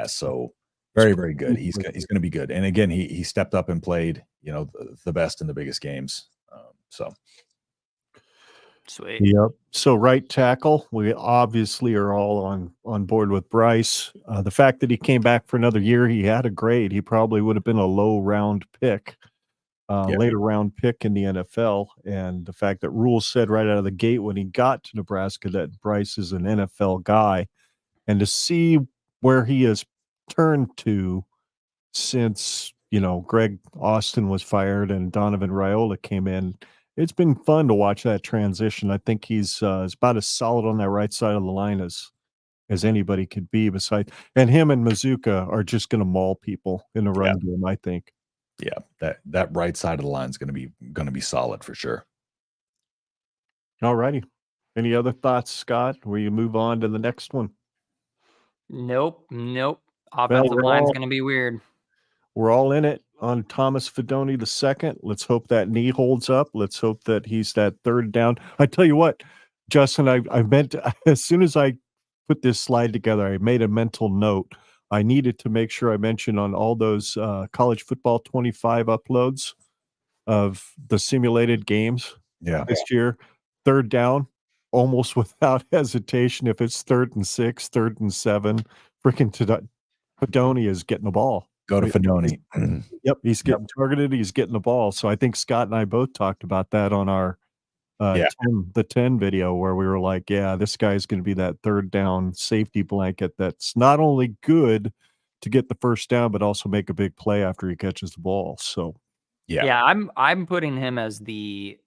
[SPEAKER 3] So very, very good. He's going to be good. And again, he stepped up and played, the best in the biggest games. So
[SPEAKER 2] sweet.
[SPEAKER 1] Yep. So right tackle, we obviously are all on board with Bryce. The fact that he came back for another year, he had a grade. He probably would have been a low round pick, later round pick in the NFL. And the fact that Rule said right out of the gate when he got to Nebraska that Bryce is an NFL guy, and to see where he has turned to since, Greg Austin was fired and Donovan Raiola came in. It's been fun to watch that transition. I think he's about as solid on that right side of the line as anybody could be. Besides, and him and Mazuka are just going to maul people in the run game, I think.
[SPEAKER 3] Yeah, that right side of the line is going to be solid for sure.
[SPEAKER 1] All righty. Any other thoughts, Scott? Will you move on to the next one?
[SPEAKER 2] Nope. Offensive line's going to be weird.
[SPEAKER 1] We're all in it on Thomas Fidone II. Let's hope that knee holds up. Let's hope that he's that third down. I tell you what, Justin, I meant as soon as I put this slide together, I made a mental note. I needed to make sure I mentioned on all those College Football 25 uploads of the simulated games this year, third down, almost without hesitation. If it's 3rd and 6, 3rd and 7, freaking Fidone is getting the ball.
[SPEAKER 3] Go to Fidone.
[SPEAKER 1] Yep, he's getting targeted. He's getting the ball. So I think Scott and I both talked about that on our the 10 video where we were like, yeah, this guy's going to be that third down safety blanket that's not only good to get the first down, but also make a big play after he catches the ball. So,
[SPEAKER 2] yeah, I'm putting him as the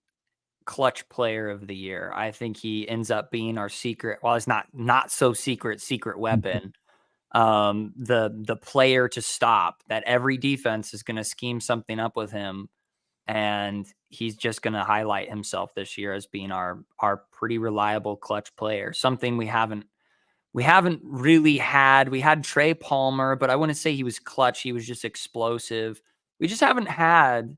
[SPEAKER 2] clutch player of the year. I think he ends up being our secret. Well, it's not so secret weapon. The player to stop that every defense is going to scheme something up with him. And he's just going to highlight himself this year as being our pretty reliable clutch player. Something we haven't really had. We had Trey Palmer, but I wouldn't say he was clutch. He was just explosive. We just haven't had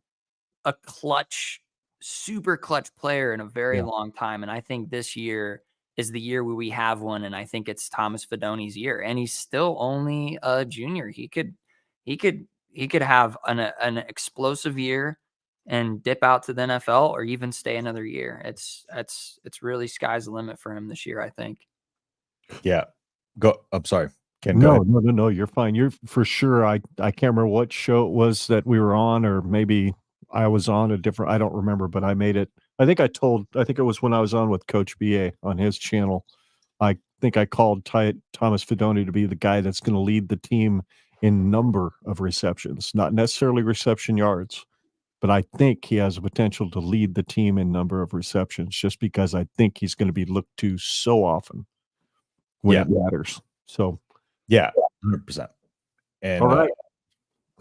[SPEAKER 2] a clutch, super clutch player in a very long time. And I think this year is the year where we have one. And I think it's Thomas Fidoni's year. And he's still only a junior. He could have an explosive year and dip out to the NFL or even stay another year. It's really sky's the limit for him this year, I think.
[SPEAKER 3] Yeah. I'm sorry. Ken,
[SPEAKER 1] no, you're fine. You're for sure. I can't remember what show it was that we were on, or maybe I was on a different, I don't remember, but I made it. I think it was when I was on with Coach BA on his channel. I think I called Thomas Fidoni to be the guy that's going to lead the team in number of receptions, not necessarily reception yards. But I think he has the potential to lead the team in number of receptions just because I think he's going to be looked to so often when it matters. So,
[SPEAKER 3] 100%. And
[SPEAKER 1] all right.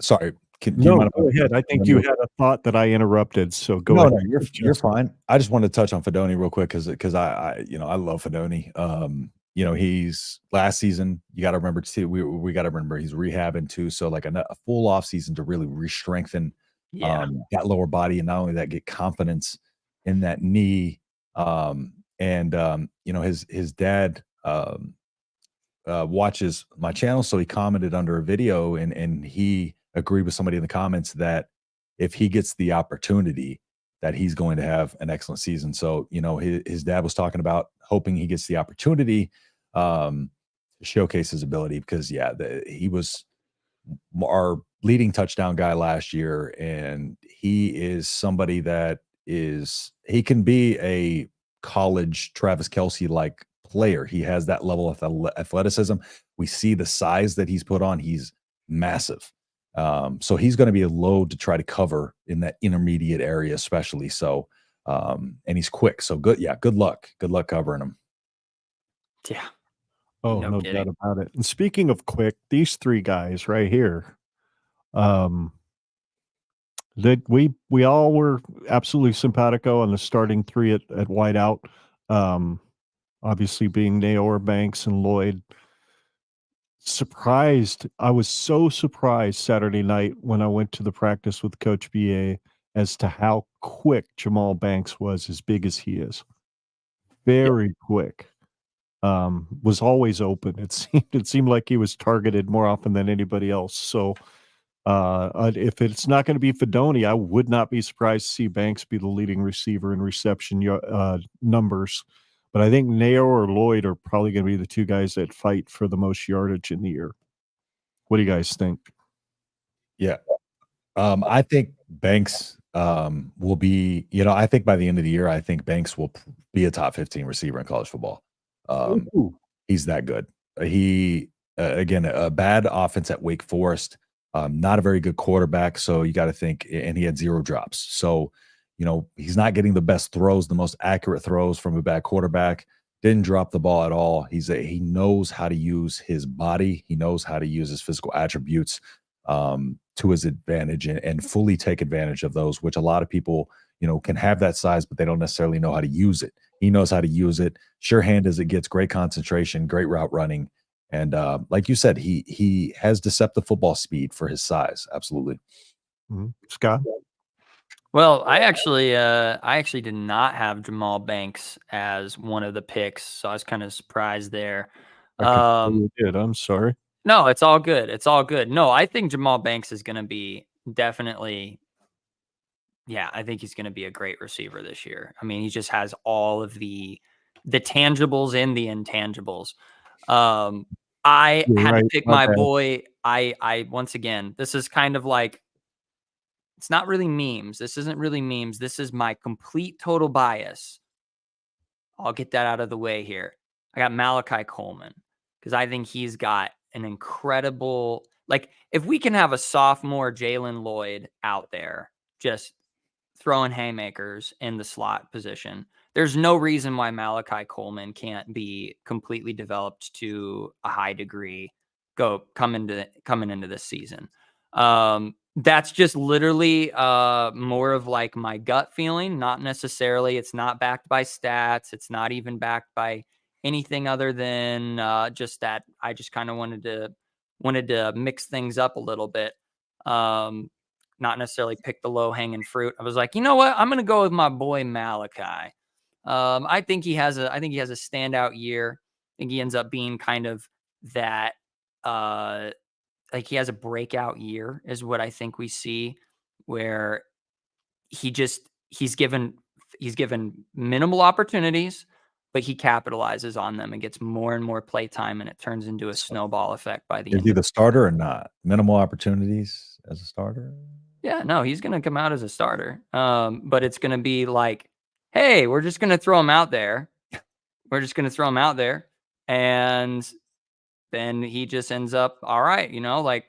[SPEAKER 3] Sorry.
[SPEAKER 1] Go ahead. I think you had a thought that I interrupted. So go ahead.
[SPEAKER 3] No, you're fine. I just wanted to touch on Fidoni real quick because I love Fidoni. He's last season. You got to remember too. We got to remember he's rehabbing too. So like a full off season to really re-strengthen that lower body, and not only that, get confidence in that knee. His dad watches my channel, so he commented under a video, and he agreed with somebody in the comments that if he gets the opportunity, that he's going to have an excellent season. So his dad was talking about hoping he gets the opportunity to showcase his ability, because he was our leading touchdown guy last year, and he is somebody that he can be a college Travis Kelce like player. He has that level of athleticism. We see the size that he's put on. He's massive. So he's going to be a load to try to cover in that intermediate area, especially. So, and he's quick. So good. Yeah. Good luck. Good luck covering him.
[SPEAKER 2] Yeah.
[SPEAKER 1] Oh, no doubt about it. And speaking of quick, these three guys right here, that we all were absolutely simpatico on the starting three at wideout. Obviously being Naor, Banks, and Lloyd. I was so surprised Saturday night when I went to the practice with Coach BA as to how quick Jamal Banks was, as big as he is. Very quick. Was always open. It seemed like he was targeted more often than anybody else. So if it's not going to be Fidoni, I would not be surprised to see Banks be the leading receiver in reception numbers. But I think Naor or Lloyd are probably going to be the two guys that fight for the most yardage in the year. What do you guys think?
[SPEAKER 3] Yeah. I think Banks will be, I think by the end of the year, I think Banks will be a top 15 receiver in college football. He's that good. He, again, a bad offense at Wake Forest, not a very good quarterback. So you got to think, and he had 0 drops. So, he's not getting the best throws, the most accurate throws from a bad quarterback. Didn't drop the ball at all. He knows how to use his body. He knows how to use his physical attributes to his advantage and fully take advantage of those, which a lot of people, can have that size, but they don't necessarily know how to use it. He knows how to use it. Sure hand as it gets, great concentration, great route running. And like you said, he has deceptive football speed for his size. Absolutely.
[SPEAKER 1] Mm-hmm. Scott?
[SPEAKER 2] Well, I actually did not have Jamal Banks as one of the picks, so I was kind of surprised there.
[SPEAKER 1] You did. I'm sorry.
[SPEAKER 2] No, it's all good. It's all good. No, I think Jamal Banks is going to be definitely. Yeah, I think he's going to be a great receiver this year. I mean, he just has all of the tangibles and the intangibles. I had to pick my boy. I once again, this is kind of like, it's not really memes. This isn't really memes. This is my complete total bias. I'll get that out of the way here. I got Malachi Coleman because I think he's got an incredible, like, if we can have a sophomore Jalen Lloyd out there just throwing haymakers in the slot position, there's no reason why Malachi Coleman can't be completely developed to a high degree coming into this season. That's just literally more of like my gut feeling, not necessarily, it's not backed by stats. It's not even backed by anything other than just that I just kind of wanted to mix things up a little bit. Not necessarily pick the low hanging fruit. I was like, you know what? I'm going to go with my boy Malachi. I think he has a standout year. I think he ends up being kind of that, like he has a breakout year is what I think we see, where he's given minimal opportunities, but he capitalizes on them and gets more and more play time, and it turns into a snowball effect by the end.
[SPEAKER 3] Is he the starter or not? Minimal opportunities as a starter?
[SPEAKER 2] Yeah, no, he's going to come out as a starter. But it's going to be like, hey, we're just going to throw him out there. And then he just ends up, all right, like,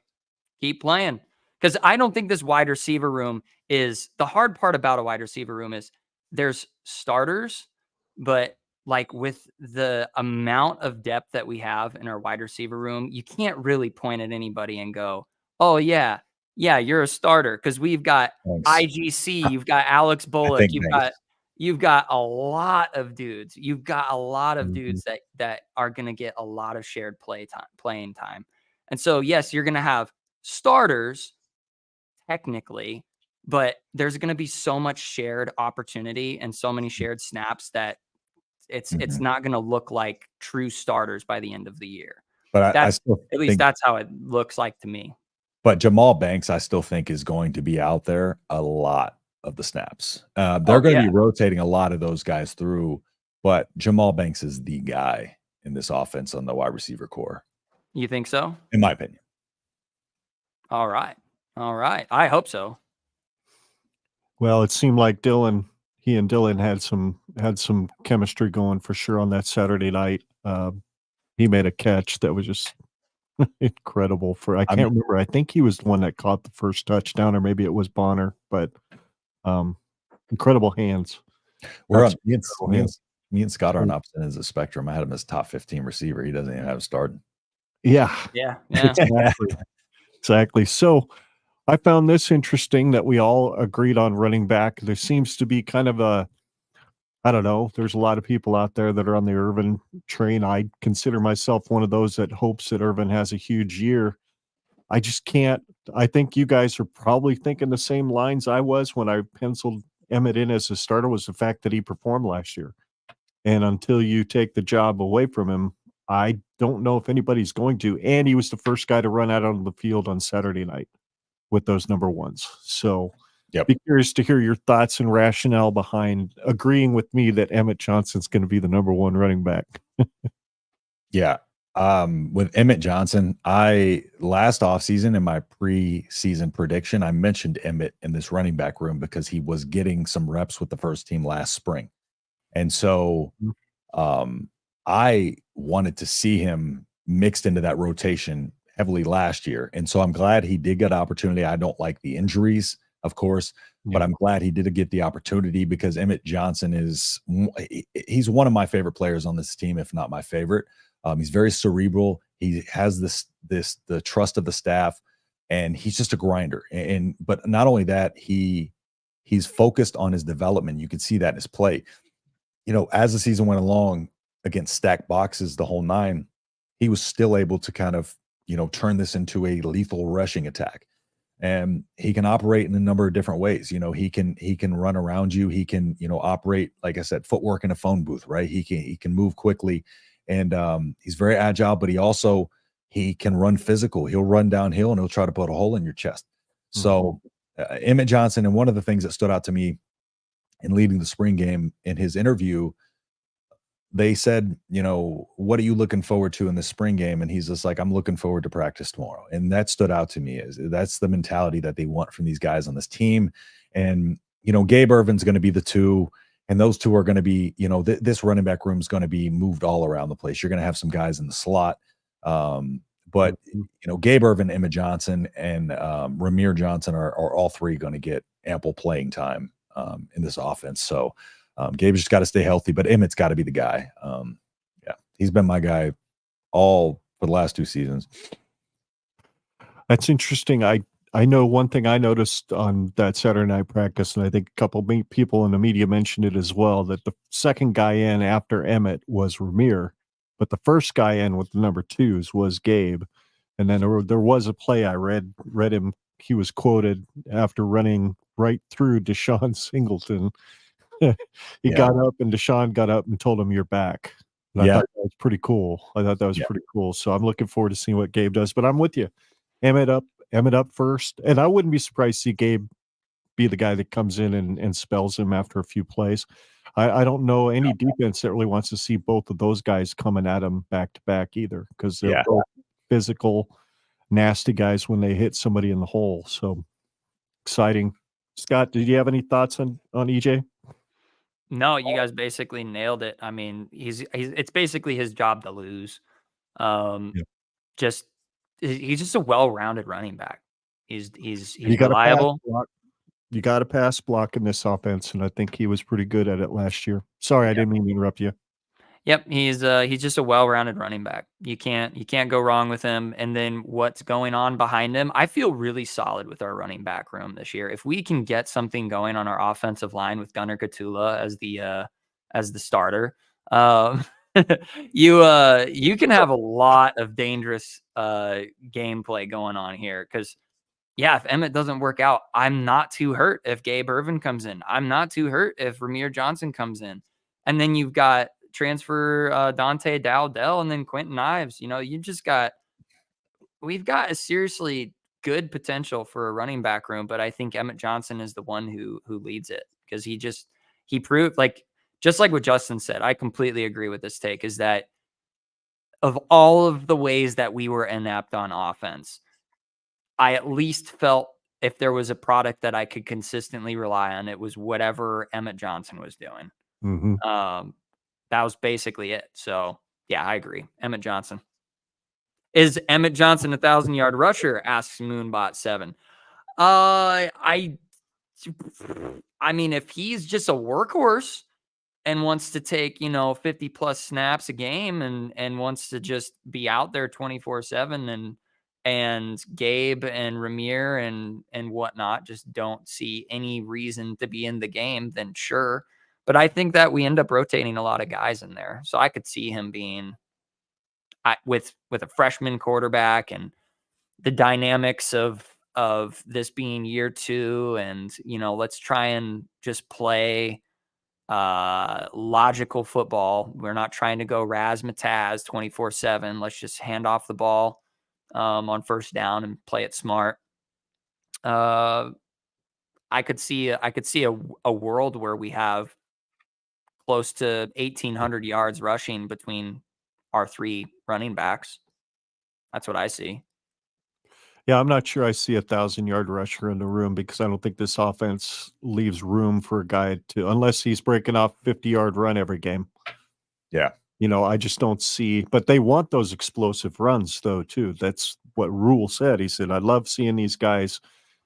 [SPEAKER 2] keep playing. Because I don't think this wide receiver room is the hard part about a wide receiver room is there's starters, but like with the amount of depth that we have in our wide receiver room, you can't really point at anybody and go, oh yeah, you're a starter. Because we've got IGC, you've got Alex Bullock, you've got a lot of dudes. You've got a lot of dudes that are going to get a lot of shared playing time. And so, yes, you're going to have starters technically, but there's going to be so much shared opportunity and so many shared snaps that it's not going to look like true starters by the end of the year.
[SPEAKER 3] But
[SPEAKER 2] that's how it looks like to me.
[SPEAKER 3] But Jamal Banks, I still think, is going to be out there a lot of the snaps. They're going to be rotating a lot of those guys through, but Jamal Banks is the guy in this offense on the wide receiver core.
[SPEAKER 2] You think so?
[SPEAKER 3] In my opinion.
[SPEAKER 2] All right. I hope so.
[SPEAKER 1] Well, it seemed like he and Dylan had some chemistry going for sure on that Saturday night. He made a catch that was just incredible. I can't remember. I think he was the one that caught the first touchdown, or maybe it was Bonner, but incredible hands.
[SPEAKER 3] Me and Scott are on opposite ends of the spectrum. I had him as top 15 receiver. He doesn't even have a starting.
[SPEAKER 1] Yeah. Exactly. So I found this interesting that we all agreed on running back. There seems to be kind of I don't know. There's a lot of people out there that are on the Irvin train. I consider myself one of those that hopes that Irvin has a huge year. I just can't. I think you guys are probably thinking the same lines I was when I penciled Emmett in as a starter, was the fact that he performed last year. And until you take the job away from him, I don't know if anybody's going to. And he was the first guy to run out on the field on Saturday night with those number ones. So be curious to hear your thoughts and rationale behind agreeing with me that Emmett Johnson's going to be the number one running back.
[SPEAKER 3] Yeah. With Emmett Johnson, last offseason in my preseason prediction, I mentioned Emmett in this running back room because he was getting some reps with the first team last spring. And so I wanted to see him mixed into that rotation heavily last year. And so I'm glad he did get opportunity. I don't like the injuries, of course, but I'm glad he did get the opportunity because Emmett Johnson he's one of my favorite players on this team, if not my favorite. He's very cerebral. He has the trust of the staff, and he's just a grinder. But not only that, he's focused on his development. You can see that in his play. As the season went along, against stacked boxes, the whole nine, he was still able to kind of, turn this into a lethal rushing attack. And he can operate in a number of different ways. He can run around you. He can, operate, like I said, footwork in a phone booth, right? He can move quickly, and he's very agile, but he can run physical. He'll run downhill and he'll try to put a hole in your chest. So Emmett Johnson, and one of the things that stood out to me in leading the spring game, in his interview, they said, what are you looking forward to in the spring game? And he's just like, I'm looking forward to practice tomorrow. And that stood out to me. That's the mentality that they want from these guys on this team. And, Gabe Irvin's going to be the 2. And those two are going to be, this running back room is going to be moved all around the place. You're going to have some guys in the slot. But Gabe Ervin, Emmett Johnson, and Ramir Johnson are all three going to get ample playing time in this offense. So Gabe's just got to stay healthy, but Emmett's got to be the guy. He's been my guy all for the last 2 seasons.
[SPEAKER 1] That's interesting. I know one thing I noticed on that Saturday night practice, and I think a couple of people in the media mentioned it as well, that the second guy in after Emmett was Ramir, but the first guy in with the number 2s was Gabe. And then there was a play I read him. He was quoted after running right through Deshaun Singleton. He got up, and Deshaun got up and told him, "You're back." And I thought that was pretty cool. Pretty cool. So I'm looking forward to seeing what Gabe does. But I'm with you. Emmett up first. And I wouldn't be surprised to see Gabe be the guy that comes in and spells him after a few plays. I don't know any defense that really wants to see both of those guys coming at him back to back either, because they're both physical, nasty guys when they hit somebody in the hole. So exciting. Scott, did you have any thoughts on EJ?
[SPEAKER 2] No, you guys basically nailed it. I mean, it's basically his job to lose. He's just a well-rounded running back. He's reliable.
[SPEAKER 1] You got to pass block in this offense, and I think he was pretty good at it last year. Sorry, I didn't mean to interrupt you.
[SPEAKER 2] Yep, he's just a well-rounded running back. You can't go wrong with him. And then what's going on behind him? I feel really solid with our running back room this year. If we can get something going on our offensive line with Gunnar Katula as the starter, you can have a lot of dangerous gameplay going on here. Because if Emmett doesn't work out, I'm not too hurt if Gabe Ervin comes in. I'm not too hurt if Ramir Johnson comes in, and then you've got transfer Dante Dowdell and then Quentin Ives. We've got a seriously good potential for a running back room, but I think Emmett Johnson is the one who leads it, because he proved, just like what Justin said. I completely agree with this take, is that of all of the ways that we were inept on offense, I at least felt if there was a product that I could consistently rely on, it was whatever Emmett Johnson was doing.
[SPEAKER 1] Mm-hmm.
[SPEAKER 2] That was basically it. So I agree. Emmett Johnson. Is Emmett Johnson a 1,000-yard rusher? Asks Moonbot7. I mean, if he's just a workhorse and wants to take 50 plus snaps a game and wants to just be out there 24/7, and Gabe and Ramir and whatnot just don't see any reason to be in the game, then sure. But I think that we end up rotating a lot of guys in there. So I could see him being with a freshman quarterback, and the dynamics of this being year 2. And, let's try and just play logical football. We're not trying to go razzmatazz 24/7. Let's just hand off the ball on first down and play it smart. I could see a world where we have close to 1,800 yards rushing between our 3 running backs. That's what I see.
[SPEAKER 1] Yeah, I'm not sure I see 1,000-yard rusher in the room, because I don't think this offense leaves room for a guy to, unless he's breaking off 50-yard run every game.
[SPEAKER 3] Yeah.
[SPEAKER 1] I just don't see, but they want those explosive runs though too. That's what Rule said. He said, "I love seeing these guys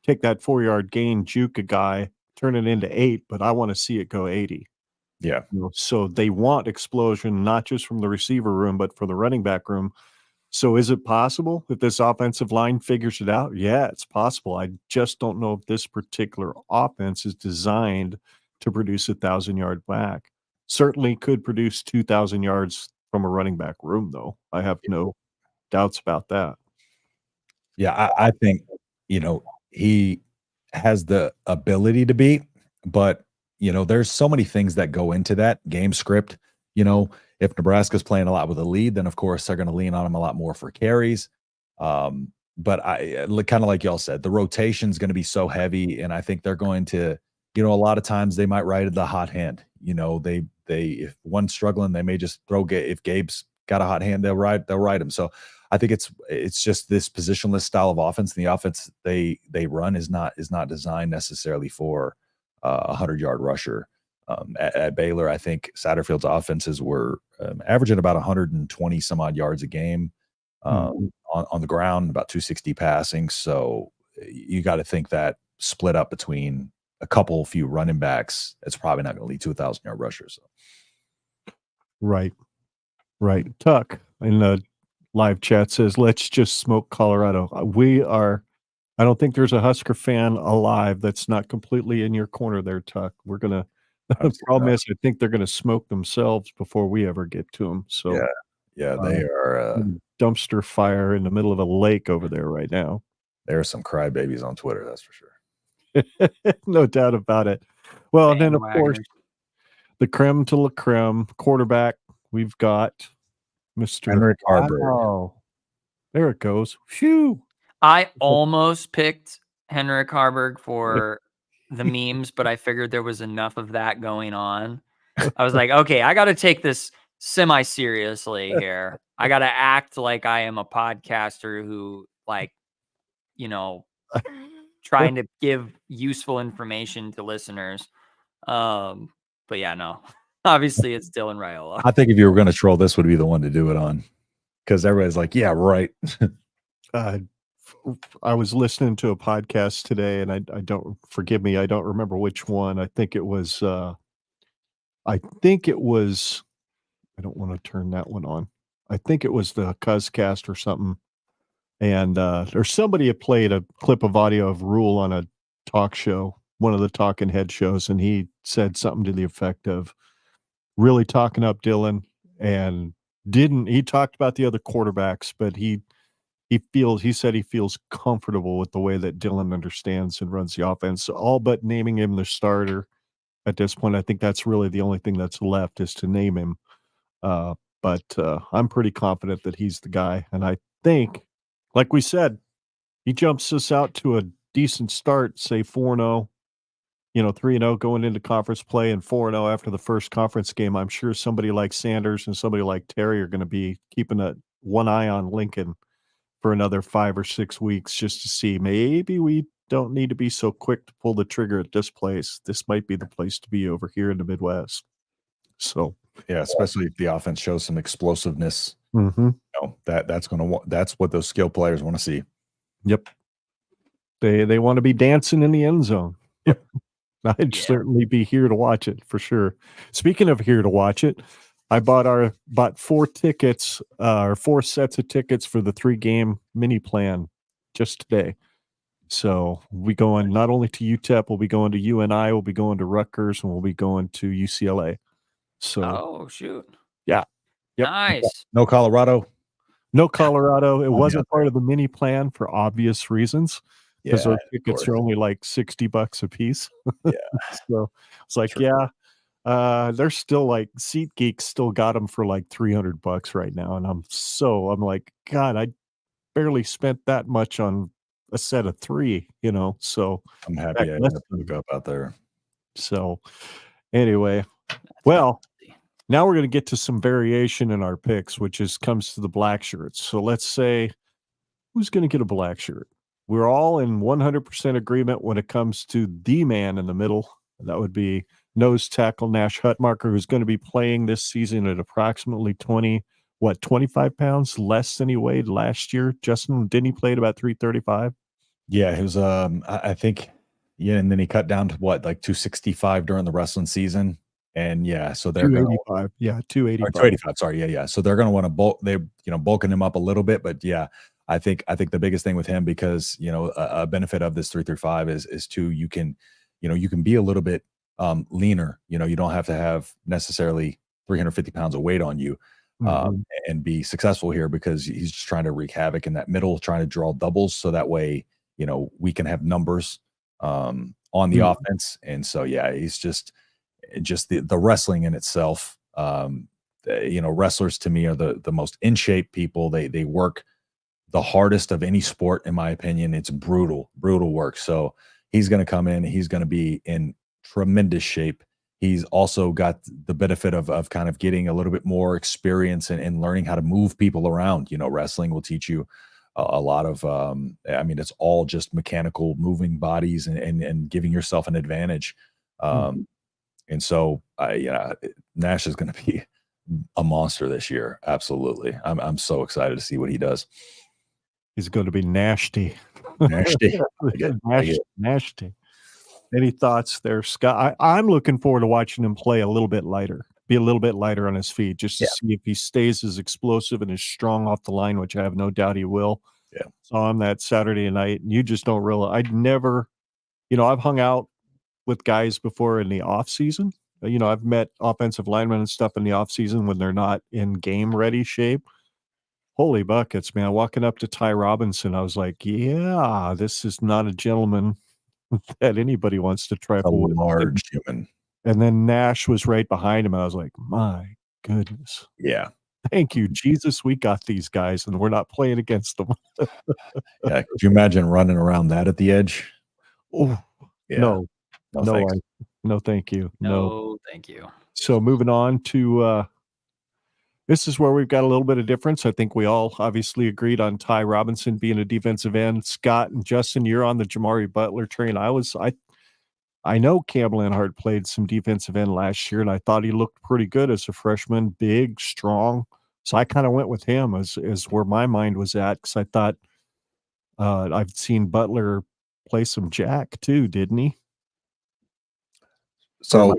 [SPEAKER 1] take that 4-yard gain, juke a guy, turn it into 8, but I want to see it go 80."
[SPEAKER 3] Yeah.
[SPEAKER 1] So they want explosion, not just from the receiver room, but for the running back room. So is it possible if this offensive line figures it out? Yeah, it's possible. I just don't know if this particular offense is designed to produce 1,000-yard back. Certainly could produce 2,000 yards from a running back room, though. I have no doubts about that.
[SPEAKER 3] Yeah, I think, he has the ability to beat, but, there's so many things that go into that game script. If Nebraska's playing a lot with a lead, then of course they're going to lean on him a lot more for carries. But I kind of like y'all said, the rotation's going to be so heavy, and I think they're going to, a lot of times they might ride the hot hand. They if one's struggling, they may just throw. If Gabe's got a hot hand, they'll ride him. So I think it's just this positionless style of offense. And the offense they run is not designed necessarily for a 100-yard rusher. At Baylor, I think Satterfield's offenses were averaging about 120 some odd yards a game on the ground, about 260 passing. So you got to think that split up between a few running backs, it's probably not going to lead to 1,000-yard rushers. So.
[SPEAKER 1] Right. Tuck in the live chat says, let's just smoke Colorado. I don't think there's a Husker fan alive that's not completely in your corner there, Tuck. The problem is I think they're going to smoke themselves before we ever get to them. So
[SPEAKER 3] yeah, they are
[SPEAKER 1] dumpster fire in the middle of a lake over there right now.
[SPEAKER 3] There are some crybabies on Twitter, that's for sure.
[SPEAKER 1] No doubt about it. Well, and then of course, the creme to la creme quarterback, we've got Mr.
[SPEAKER 3] Henrik Harburg.
[SPEAKER 1] Wow. There it goes. Phew.
[SPEAKER 2] I almost picked Henrik Harburg for the memes, but I figured there was enough of that going on. I was like, okay, I got to take this semi-seriously here. I got to act like I am a podcaster who, like, trying to give useful information to listeners. But yeah, no, obviously it's Dylan Raiola.
[SPEAKER 3] I think if you were going to troll, this would be the one to do it on, because everybody's like, yeah, right.
[SPEAKER 1] I was listening to a podcast today, and I don't remember which one. I think it was I don't want to turn that one on. I think it was the Cuzcast or something. And or somebody had played a clip of audio of Rule on a talk show, one of the talking head shows, and he said something to the effect of really talking up Dylan, and he talked about the other quarterbacks, but he said he feels comfortable with the way that Dylan understands and runs the offense, all but naming him the starter at this point. I think that's really the only thing that's left, is to name him. But I'm pretty confident that he's the guy. And I think, like we said, he jumps us out to a decent start, say 4-0, 3-0 going into conference play, and 4-0 after the first conference game. I'm sure somebody like Sanders and somebody like Terry are going to be keeping one eye on Lincoln for another 5 or 6 weeks, just to see, maybe we don't need to be so quick to pull the trigger at this place. This might be the place to be over here in the Midwest. So
[SPEAKER 3] yeah, especially if the offense shows some explosiveness.
[SPEAKER 1] Mm-hmm.
[SPEAKER 3] That's what those skill players want to see.
[SPEAKER 1] Yep. They want to be dancing in the end zone.
[SPEAKER 3] Yep.
[SPEAKER 1] I'd certainly be here to watch it for sure. Speaking of here to watch it, I bought 4 tickets, or 4 sets of tickets for the 3-game mini plan just today. So we'll be going not only to UTEP, we'll be going to UNI, we'll be going to Rutgers, and we'll be going to UCLA. So
[SPEAKER 2] shoot.
[SPEAKER 1] Yeah. Yep.
[SPEAKER 2] Nice.
[SPEAKER 3] No Colorado.
[SPEAKER 1] It wasn't part of the mini plan for obvious reasons, because those tickets are only like $60 a piece.
[SPEAKER 3] Yeah.
[SPEAKER 1] So it's like, they're still like, SeatGeek still got them for like $300 right now. And I'm like, God, I barely spent that much on a set of 3, so
[SPEAKER 3] I'm happy I didn't look up out there.
[SPEAKER 1] So anyway, well, now we're going to get to some variation in our picks, which comes to the Blackshirts. So let's say, who's going to get a black shirt? We're all in 100% agreement when it comes to the man in the middle. That would be nose tackle Nash Hutmarker, who's going to be playing this season at approximately 25 pounds less than he weighed last year. Justin, didn't he play at about 335?
[SPEAKER 3] Yeah, he was, I think, and then he cut down to like 265 during the wrestling season. And so they're
[SPEAKER 1] 285. 285.
[SPEAKER 3] 285. Sorry. Yeah. So they're going to want to bulking him up a little bit, but I think the biggest thing with him, because, a benefit of this 335 is you can be a little bit leaner. You don't have to have necessarily 350 pounds of weight on you and be successful here, because he's just trying to wreak havoc in that middle, trying to draw doubles. So that way, we can have numbers on the offense. And so, he's just the wrestling in itself. Wrestlers to me are the most in shape people. They work the hardest of any sport, in my opinion. It's brutal work. So he's going to come in, he's going to be in tremendous shape. He's also got the benefit of kind of getting a little bit more experience and learning how to move people around. Wrestling will teach you a lot of, it's all just mechanical moving bodies and giving yourself an advantage. And so, Nash is going to be a monster this year. Absolutely. I'm so excited to see what he does.
[SPEAKER 1] He's going to be nasty.
[SPEAKER 3] Nasty.
[SPEAKER 1] Nasty. Any thoughts there, Scott? I'm looking forward to watching him play a little bit lighter, be a little bit lighter on his feet, just to see if he stays as explosive and as strong off the line, which I have no doubt he will.
[SPEAKER 3] Yeah.
[SPEAKER 1] Saw him that Saturday night, and you just don't realize. I'd never, I've hung out with guys before in the off season. I've met offensive linemen and stuff in the off season when they're not in game ready shape. Holy buckets, man. Walking up to Ty Robinson, I was like, yeah, this is not a gentleman that anybody wants to trifle with.
[SPEAKER 3] Large human.
[SPEAKER 1] And then Nash was right behind him. And I was like, my goodness.
[SPEAKER 3] Yeah.
[SPEAKER 1] Thank you, Jesus. We got these guys and we're not playing against them.
[SPEAKER 3] Yeah. Could you imagine running around that at the edge?
[SPEAKER 1] Oh,
[SPEAKER 3] yeah.
[SPEAKER 1] No,
[SPEAKER 3] thanks.
[SPEAKER 1] no, thank you.
[SPEAKER 2] No, thank you.
[SPEAKER 1] So moving on to this is where we've got a little bit of difference. I think we all obviously agreed on Ty Robinson being a defensive end. Scott and Justin, you're on the Jamari Butler train. I know Cam Lenhart played some defensive end last year, and I thought he looked pretty good as a freshman, big, strong. So I kind of went with him as where my mind was at, because I thought I've seen Butler play some jack too, didn't he?
[SPEAKER 3] So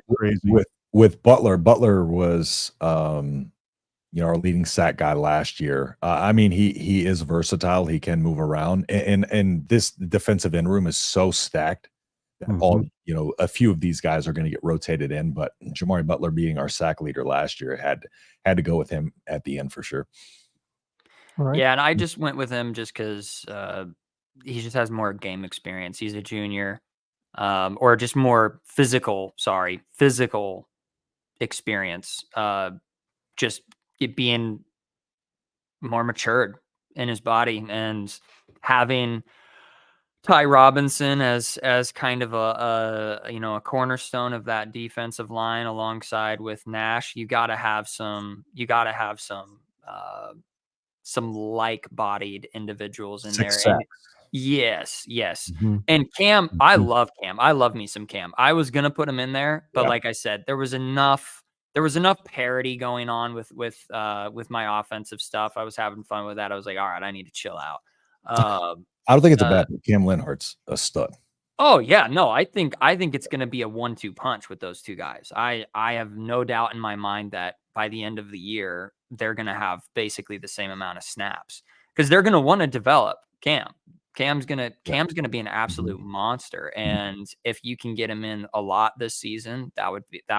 [SPEAKER 3] with Butler was our leading sack guy last year. He is versatile. He can move around, and this defensive end room is so stacked that a few of these guys are going to get rotated in. But Jamari Butler, being our sack leader last year, had to go with him at the end for sure.
[SPEAKER 1] All right.
[SPEAKER 2] Yeah, and I just went with him just because he just has more game experience. He's a junior, or just more physical experience. Just it being more matured in his body, and having Ty Robinson as kind of a cornerstone of that defensive line alongside with Nash. You got to have some like-bodied individuals in there. And yes.
[SPEAKER 1] Mm-hmm.
[SPEAKER 2] And Cam, I love Cam. I love me some Cam. I was gonna put him in there, but like I said, there was enough parity going on with my offensive stuff. I was having fun with that. I was like, all right, I need to chill out.
[SPEAKER 3] I don't think it's a bad thing. Cam Lenhart's a stud.
[SPEAKER 2] Oh yeah, no, I think it's going to be a 1-2 punch with those two guys. I have no doubt in my mind that by the end of the year, they're going to have basically the same amount of snaps, because they're going to want to develop Cam. Cam's going to be an absolute monster, and if you can get him in a lot this season, that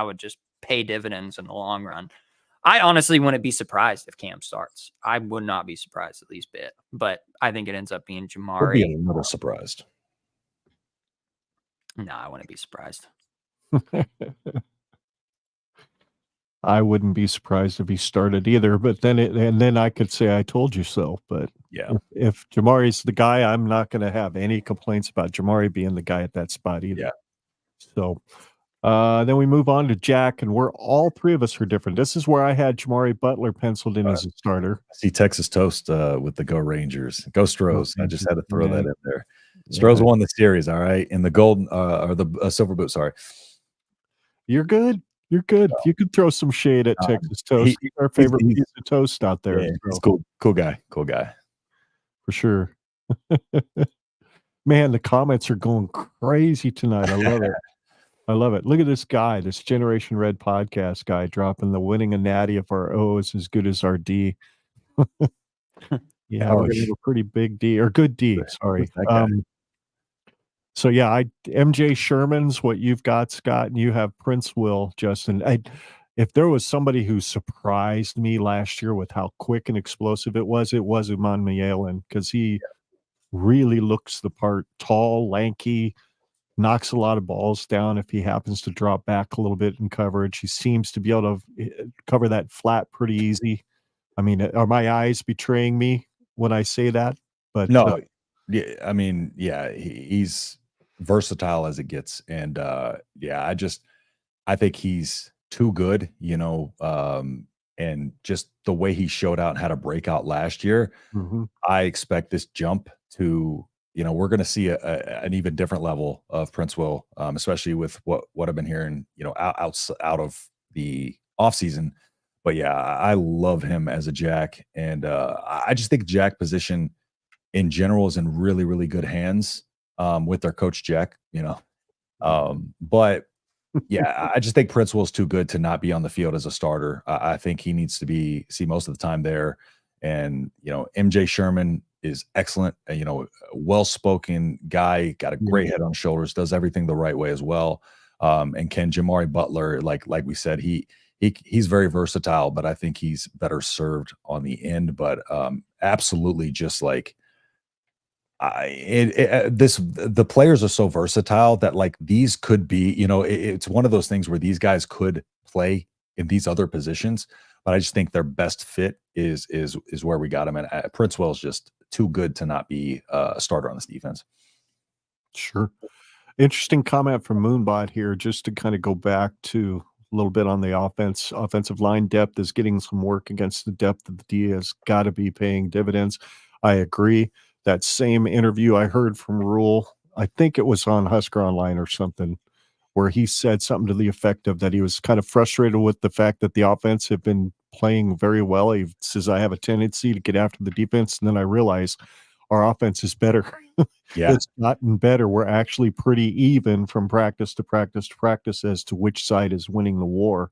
[SPEAKER 2] would just pay dividends in the long run. I honestly wouldn't be surprised if Cam starts. I would not be surprised, at least bit, but I think it ends up being Jamari.
[SPEAKER 3] Would be a little surprised.
[SPEAKER 2] No, I wouldn't be surprised.
[SPEAKER 1] I wouldn't be surprised if he started either, but then I could say I told you so. But
[SPEAKER 3] yeah,
[SPEAKER 1] if Jamari's the guy, I'm not going to have any complaints about Jamari being the guy at that spot either.
[SPEAKER 3] Yeah.
[SPEAKER 1] So then we move on to Jack, and all three of us are different. This is where I had Jamari Butler penciled in as a starter.
[SPEAKER 3] I see Texas Toast with the Go Rangers. Go Stros. I just had to throw that in there. Stros won the series, all right, in the golden or the silver boot. Sorry,
[SPEAKER 1] you're good. You're good. You could throw some shade at Texas Toast. He's our favorite piece of toast out there.
[SPEAKER 3] Yeah, he's cool guy.
[SPEAKER 1] For sure. Man, the comments are going crazy tonight. I love it. I love it. Look at this guy, this Generation Red podcast guy, dropping the winning a natty if our O is as good as our D. Yeah, we're gonna have a pretty big D or good D. Sorry. So yeah, MJ Sherman's what you've got, Scott, and you have Prince Will, Justin. If there was somebody who surprised me last year with how quick and explosive it was Iman Mayalen, because he really looks the part. Tall, lanky, knocks a lot of balls down if he happens to drop back a little bit in coverage. He seems to be able to cover that flat pretty easy. I mean, are my eyes betraying me when I say that? But
[SPEAKER 3] no, yeah, I mean, yeah, he's versatile as it gets, and I think he's too good, and just the way he showed out and had a breakout last year, I expect this jump to we're going to see an even different level of Prince Will, especially with what I've been hearing, out of the offseason. But yeah, I love him as a jack, and I just think jack position in general is in really, really good hands with their coach Jack. But yeah, I just think Prince Will's too good to not be on the field as a starter. I think he needs to see most of the time there. And MJ Sherman is excellent. Well-spoken guy, got a great head on shoulders, does everything the right way as well. And Jamari Butler, like we said, he's very versatile, but I think he's better served on the end. But absolutely, just like the players are so versatile that like these could be, it's one of those things where these guys could play in these other positions, but I just think their best fit is where we got him. And Prince Will is just too good to not be a starter on this defense.
[SPEAKER 1] Sure. Interesting comment from Moonbot here, just to kind of go back to a little bit on the offensive line depth is getting some work against the depth of the D has got to be paying dividends. I agree. That same interview I heard from Rule, I think it was on Husker Online or something, where he said something to the effect of that he was kind of frustrated with the fact that the offense had been playing very well. He says, I have a tendency to get after the defense, and then I realize our offense is better.
[SPEAKER 3] Yeah.
[SPEAKER 1] It's gotten better. We're actually pretty even from practice to practice to practice as to which side is winning the war.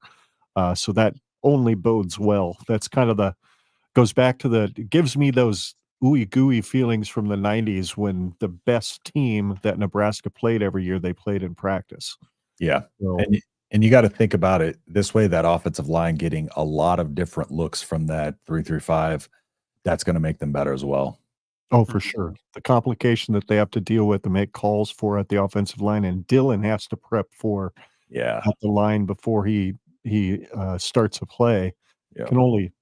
[SPEAKER 1] So that only bodes well. That's kind of goes back to it gives me those ooey gooey feelings from the 90s when the best team that Nebraska played every year, they played in practice.
[SPEAKER 3] Yeah.
[SPEAKER 1] So,
[SPEAKER 3] and you got to think about it this way, that offensive line getting a lot of different looks from that 3-3-5, that's going to make them better as well.
[SPEAKER 1] oh, for sure. The complication that they have to deal with to make calls for at the offensive line, and Dylan has to prep for
[SPEAKER 3] Yeah.
[SPEAKER 1] at the line before he starts a play,
[SPEAKER 3] Yeah.
[SPEAKER 1] can only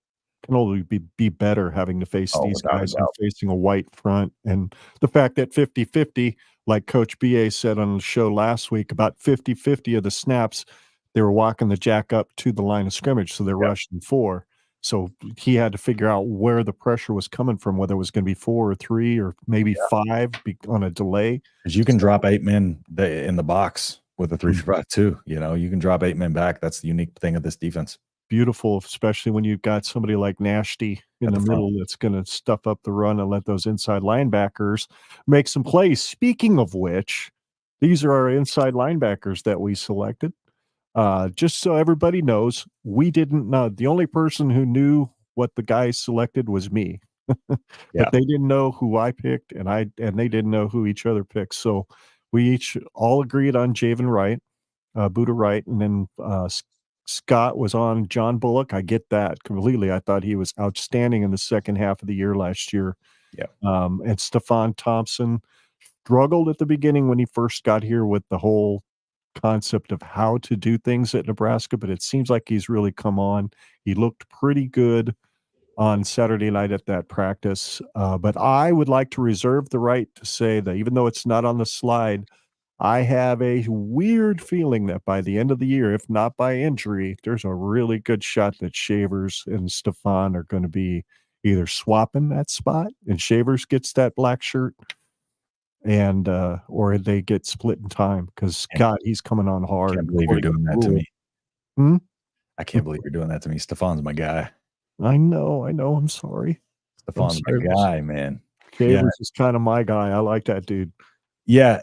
[SPEAKER 1] be better having to face these guys and facing a white front. And the fact that 50-50, like Coach BA said on the show last week, about 50-50 of the snaps, they were walking the jack up to the line of scrimmage, so they're rushing 4. So he had to figure out where the pressure was coming from, whether it was going to be 4 or 3 or maybe 5 on a delay.
[SPEAKER 3] Because you can drop 8 men in the box with a 3-5 too. You can drop 8 men back. That's the unique thing of this defense.
[SPEAKER 1] Beautiful, especially when you've got somebody like Nashty in the middle that's going to stuff up the run and let those inside linebackers make some plays. Speaking of which, these are our inside linebackers that we selected. Just so everybody knows, we didn't know. The only person who knew what the guys selected was me. But they didn't know who I picked, and they didn't know who each other picked. So we each all agreed on Javen Wright, Buddha Wright, and then Scott was on John Bullock. I get that completely. I thought he was outstanding in the second half of the year last year.
[SPEAKER 3] Yeah.
[SPEAKER 1] And Stephon Thompson struggled at the beginning when he first got here with the whole concept of how to do things at Nebraska, but it seems like he's really come on. He looked pretty good on Saturday night at that practice. But I would like to reserve the right to say that even though it's not on the slide, I have a weird feeling that by the end of the year, if not by injury, there's a really good shot that Shavers and Stephon are going to be either swapping that spot and Shavers gets that black shirt and or they get split in time because Scott, he's coming on hard.
[SPEAKER 3] I can't believe you're doing that to me. I can't believe you're doing that to me. Stephon's my guy.
[SPEAKER 1] I know. I'm sorry.
[SPEAKER 3] Stephon's my guy, man.
[SPEAKER 1] Shavers is kind of my guy. I like that dude.
[SPEAKER 3] Yeah.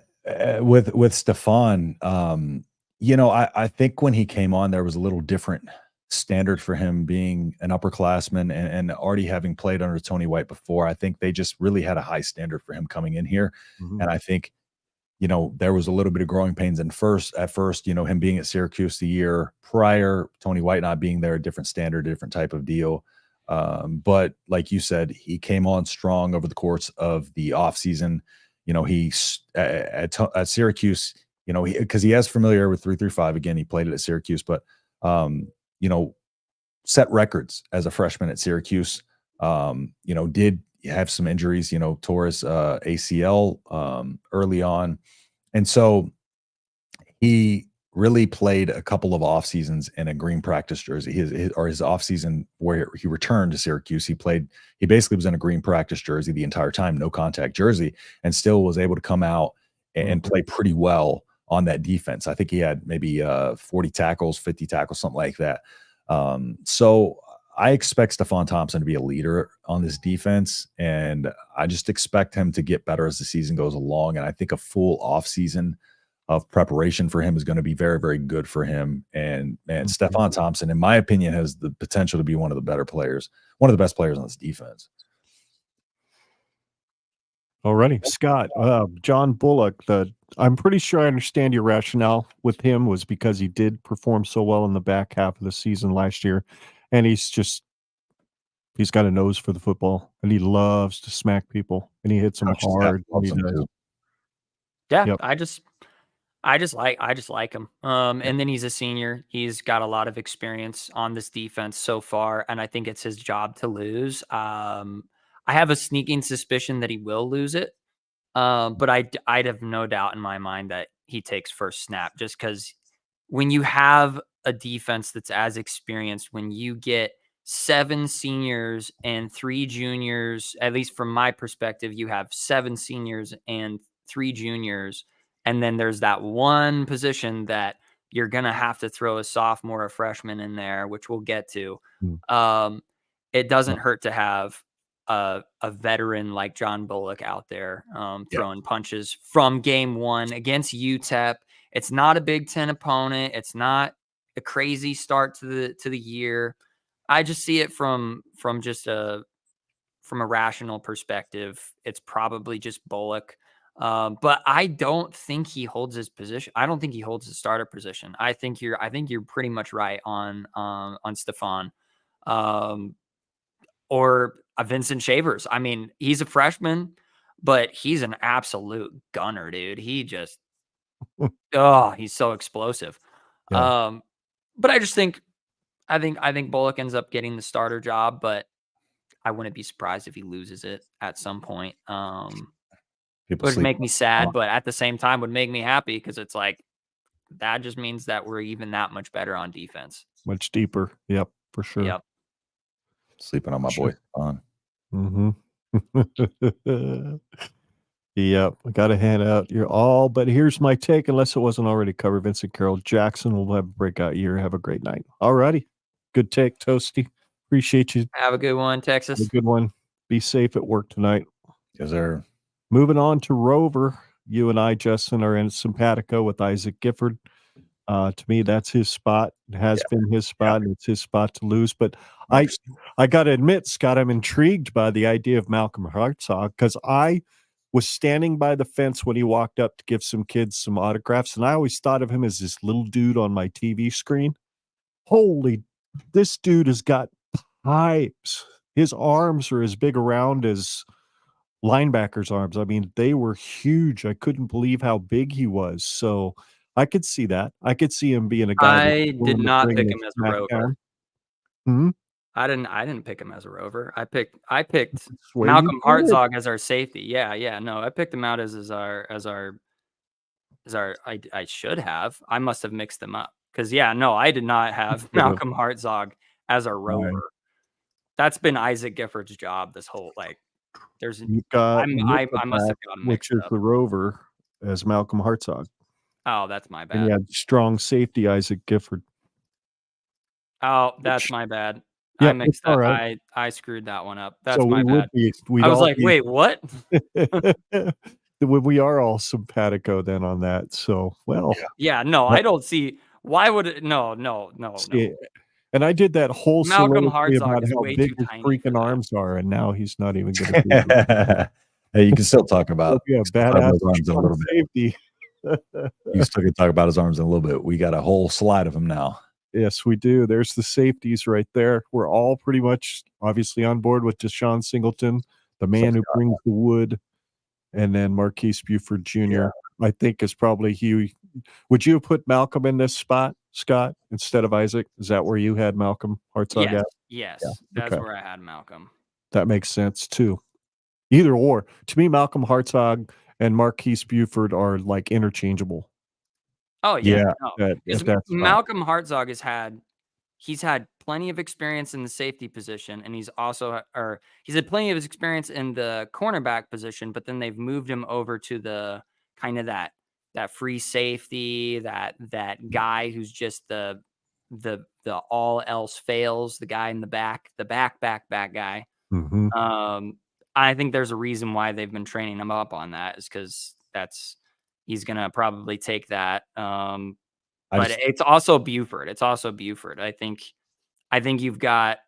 [SPEAKER 3] With Stephon, I think when he came on, there was a little different standard for him being an upperclassman and already having played under Tony White before. I think they just really had a high standard for him coming in here. And I think, there was a little bit of growing pains at first, him being at Syracuse the year prior, Tony White not being there, a different standard, different type of deal. But like you said, he came on strong over the course of the offseason. He's at Syracuse, because he has familiar with 3-3-5. Again, he played it at Syracuse, but, set records as a freshman at Syracuse, did have some injuries, tore his ACL early on. And so he really played a couple of off seasons in a green practice jersey. His off season where he returned to Syracuse, he basically was in a green practice jersey the entire time, no contact jersey, and still was able to come out and play pretty well on that defense. I think he had maybe 40 tackles, 50 tackles, something like that. So I expect Stephon Thompson to be a leader on this defense, and I just expect him to get better as the season goes along. And I think a full offseason of preparation for him is going to be very, very good for him. And Stephon Thompson, in my opinion, has the potential to be one of the better players, one of the best players on this defense.
[SPEAKER 1] Alrighty, Scott, John Bullock, I'm pretty sure I understand your rationale with him was because he did perform so well in the back half of the season last year. And he's got a nose for the football, and he loves to smack people, and he hits them hard.
[SPEAKER 2] Yeah, yep. I just like him. And then he's a senior. He's got a lot of experience on this defense so far, and I think it's his job to lose. I have a sneaking suspicion that he will lose it, but I'd have no doubt in my mind that he takes first snap, just because when you have a defense that's as experienced, when you get 7 seniors and 3 juniors, at least from my perspective, you have 7 seniors and 3 juniors, and then there's that one position that you're going to have to throw a sophomore or freshman in there, which we'll get to. It doesn't hurt to have a veteran like John Bullock out there throwing punches from game 1 against UTEP. It's not a Big Ten opponent. It's not a crazy start to the year. I just see it from a rational perspective. It's probably just Bullock. But I don't think he holds his position. I don't think he holds his starter position. I think you're pretty much right on Stephon. Or Vincent Shavers. I mean, he's a freshman, but he's an absolute gunner, dude. He just he's so explosive.
[SPEAKER 1] Yeah.
[SPEAKER 2] But I think Bullock ends up getting the starter job, but I wouldn't be surprised if he loses it at some point. It would make me sad, but at the same time would make me happy, because it's like that just means that we're even that much better on defense.
[SPEAKER 1] Much deeper. Yep, for sure.
[SPEAKER 2] Yep.
[SPEAKER 3] Sleeping on my boy on.
[SPEAKER 1] Yep, I got to hand out your all, but here's my take, unless it wasn't already covered. Vincent Carroll Jackson will have a breakout year. Have a great night. All righty. Good take, Toasty. Appreciate you.
[SPEAKER 2] Have a good one, Texas.
[SPEAKER 1] Have a good one. Be safe at work tonight.
[SPEAKER 3] Yes, sir.
[SPEAKER 1] Moving on to Rover. You and I, Justin, are in simpatico with Isaac Gifford. To me, that's his spot. It has been his spot, and it's his spot to lose. But I got to admit, Scott, I'm intrigued by the idea of Malcolm Hartzog, because I was standing by the fence when he walked up to give some kids some autographs, and I always thought of him as this little dude on my TV screen. Holy, this dude has got pipes. His arms are as big around as linebackers' arms. I mean, they were huge. I couldn't believe how big he was. So I could see that. I could see him being a guy.
[SPEAKER 2] I did not pick him as a rover.
[SPEAKER 1] Hmm?
[SPEAKER 2] I didn't pick him as a rover. I picked Malcolm Hartzog as our safety. Yeah. No, I picked him out as our I should have. I must have mixed them up. Because I did not have Malcolm Hartzog as our rover. Right. That's been Isaac Gifford's job this whole I must have gotten
[SPEAKER 1] which is
[SPEAKER 2] up.
[SPEAKER 1] The rover as Malcolm Hartzog.
[SPEAKER 2] Oh, that's my bad.
[SPEAKER 1] And you had strong safety Isaac Gifford.
[SPEAKER 2] Oh, that's my bad.
[SPEAKER 1] Yeah,
[SPEAKER 2] I mixed that.
[SPEAKER 1] Right.
[SPEAKER 2] I screwed that one up. That's my bad. I was like, wait, what?
[SPEAKER 1] We are all simpatico then on that. So, well.
[SPEAKER 2] Yeah, no, I don't see why would it. No.
[SPEAKER 1] And I did that whole
[SPEAKER 2] Malcolm Hartzog
[SPEAKER 1] about how big his freaking arms are, and now he's not even going to do it.
[SPEAKER 3] Hey, you can still talk about
[SPEAKER 1] badass
[SPEAKER 3] arms in a little
[SPEAKER 1] safety.
[SPEAKER 3] You still can talk about his arms in a little bit. We got a whole slide of him now.
[SPEAKER 1] Yes, we do. There's the safeties right there. We're all pretty much obviously on board with Deshaun Singleton, the man who brings the wood, and then Marquise Buford Jr. I think is probably Huey. Would you have put Malcolm in this spot, Scott, instead of Isaac? Is that where you had Malcolm Hartzog at?
[SPEAKER 2] Yes. That's where I had Malcolm.
[SPEAKER 1] That makes sense too. Either or. To me, Malcolm Hartzog and Marquise Buford are like interchangeable.
[SPEAKER 2] Oh yeah,
[SPEAKER 1] that,
[SPEAKER 2] because
[SPEAKER 1] that's fine.
[SPEAKER 2] Malcolm Hartzog he's had plenty of experience in the safety position, and he's had plenty of experience in the cornerback position, but then they've moved him over to the kind of that free safety, that guy who's just the all else fails, the guy in the back guy.
[SPEAKER 1] Mhm.
[SPEAKER 2] I think there's a reason why they've been training him up on that, is because he's gonna probably take that. But it's also Buford. I think you've got